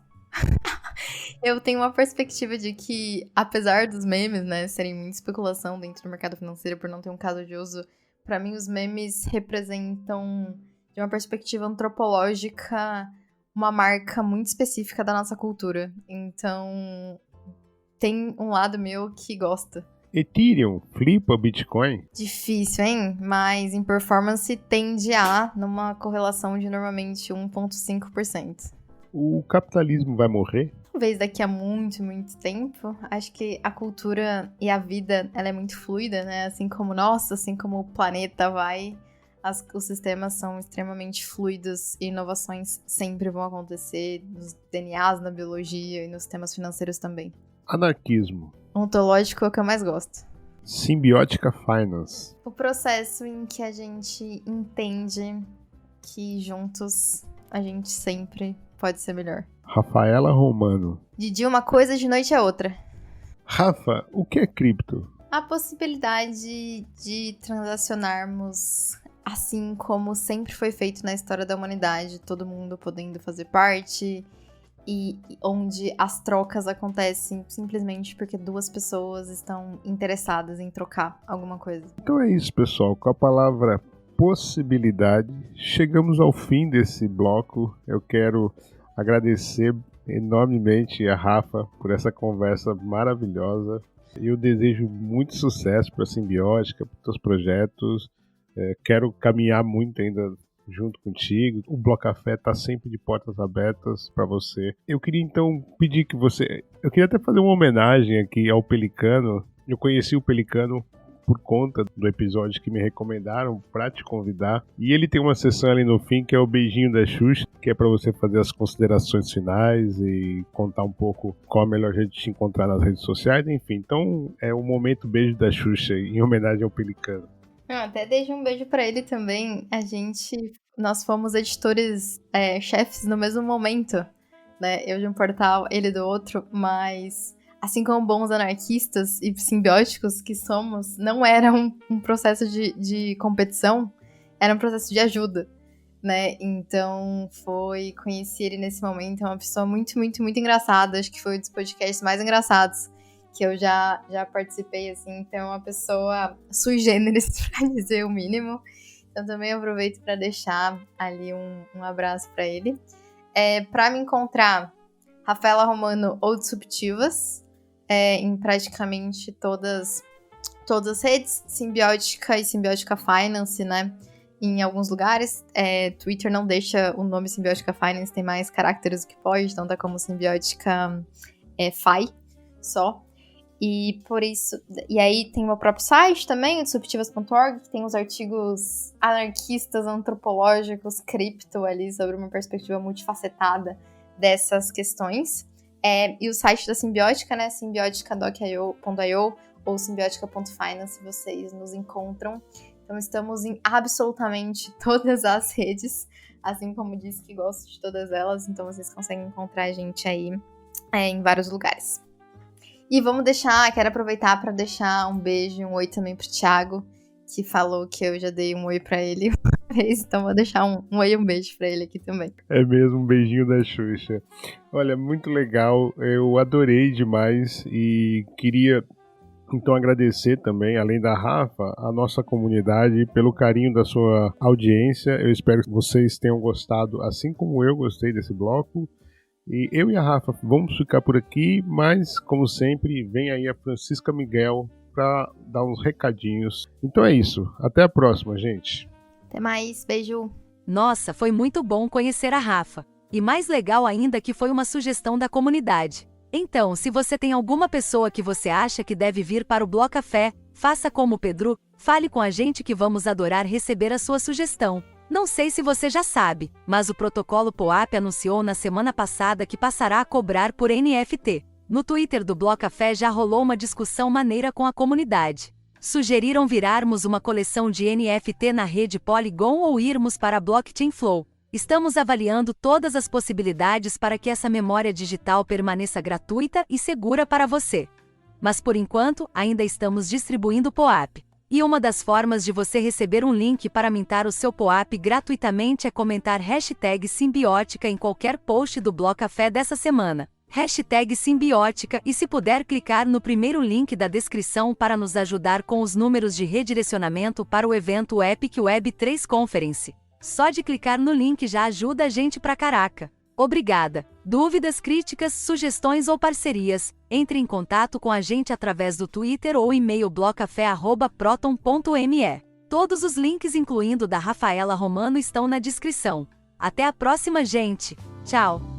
Eu tenho uma perspectiva de que, apesar dos memes, né, serem muita especulação dentro do mercado financeiro por não ter um caso de uso, pra mim os memes representam, de uma perspectiva antropológica, uma marca muito específica da nossa cultura. Então, tem um lado meu que gosta. Ethereum flipa Bitcoin? Difícil, hein? Mas em performance tende a, numa correlação de normalmente 1,5%. O capitalismo vai morrer? Talvez daqui a muito, muito tempo. Acho que a cultura e a vida, ela é muito fluida, né? Assim como nossa, assim como o planeta vai, os sistemas são extremamente fluidos e inovações sempre vão acontecer nos DNAs, na biologia e nos sistemas financeiros também. Anarquismo. Ontológico é o que eu mais gosto. Symbiotica Finance. O processo em que a gente entende que juntos a gente sempre pode ser melhor. Rafaela Romano. De dia uma coisa, de noite é outra. Rafa, o que é cripto? A possibilidade de transacionarmos assim como sempre foi feito na história da humanidade, todo mundo podendo fazer parte, e onde as trocas acontecem simplesmente porque duas pessoas estão interessadas em trocar alguma coisa. Então é isso, pessoal. Com a palavra possibilidade, chegamos ao fim desse bloco. Eu quero agradecer enormemente a Rafa por essa conversa maravilhosa. Eu desejo muito sucesso para a Simbiótica, para os teus projetos. Quero caminhar muito ainda junto contigo. O Bloco Café está sempre de portas abertas para você. Eu queria então pedir que você... Eu queria até fazer uma homenagem aqui ao Pelicano. Eu conheci o Pelicano por conta do episódio que me recomendaram para te convidar. E ele tem uma sessão ali no fim que é o beijinho da Xuxa, que é para você fazer as considerações finais e contar um pouco qual a melhor jeito de te encontrar nas redes sociais, enfim. Então é o momento beijo da Xuxa em homenagem ao Pelicano. Até deixo um beijo para ele também. Nós fomos editores chefes no mesmo momento, né? Eu de um portal, ele do outro, mas assim como bons anarquistas e simbióticos que somos, não era um processo de competição, era um processo de ajuda, né? Então, conheci ele nesse momento, é uma pessoa muito, muito, muito engraçada, acho que foi um dos podcasts mais engraçados que eu já participei, assim, então é uma pessoa sui generis, pra dizer o mínimo. Então, também aproveito para deixar ali um abraço para ele. Para me encontrar, Rafaela Romano ou Disruptivas, em praticamente todas as redes, Simbiótica e Simbiótica Finance, né? Em alguns lugares. Twitter não deixa o nome Simbiótica Finance, tem mais caracteres do que pode, então tá como Simbiótica Fi, só. E por isso, e aí tem o meu próprio site também, o disruptivas.org, que tem os artigos anarquistas, antropológicos, cripto ali, sobre uma perspectiva multifacetada dessas questões. E o site da Simbiótica, né, simbiotica.io ou simbiotica.finance, vocês nos encontram. Então estamos em absolutamente todas as redes, assim como disse que gosto de todas elas, então vocês conseguem encontrar a gente aí em vários lugares. E quero aproveitar para deixar um beijo e um oi também pro Thiago, que falou que eu já dei um oi pra ele uma vez, então vou deixar um oi e um beijo pra ele aqui também. É mesmo, um beijinho da Xuxa. Olha, muito legal, eu adorei demais e queria então agradecer também, além da Rafa, a nossa comunidade pelo carinho da sua audiência. Eu espero que vocês tenham gostado, assim como eu gostei desse bloco. E eu e a Rafa vamos ficar por aqui, mas como sempre, vem aí a Francisca Miguel para dar uns recadinhos. Então é isso, até a próxima, gente. Até mais, beijo! Nossa, foi muito bom conhecer a Rafa. E mais legal ainda que foi uma sugestão da comunidade. Então, se você tem alguma pessoa que você acha que deve vir para o Blocafé, faça como o Pedro, fale com a gente que vamos adorar receber a sua sugestão. Não sei se você já sabe, mas o protocolo POAP anunciou na semana passada que passará a cobrar por NFT. No Twitter do Blocafé já rolou uma discussão maneira com a comunidade. Sugeriram virarmos uma coleção de NFT na rede Polygon ou irmos para a Blockchain Flow. Estamos avaliando todas as possibilidades para que essa memória digital permaneça gratuita e segura para você. Mas por enquanto, ainda estamos distribuindo POAP. E uma das formas de você receber um link para mintar o seu POAP gratuitamente é comentar #Simbiótica em qualquer post do Blocafé dessa semana. #Simbiótica e se puder clicar no primeiro link da descrição para nos ajudar com os números de redirecionamento para o evento Epic Web3 Conference. Só de clicar no link já ajuda a gente pra caraca. Obrigada! Dúvidas, críticas, sugestões ou parcerias? Entre em contato com a gente através do Twitter ou e-mail blocafé@proton.me. Todos os links, incluindo da Rafaela Romano, estão na descrição. Até a próxima, gente! Tchau!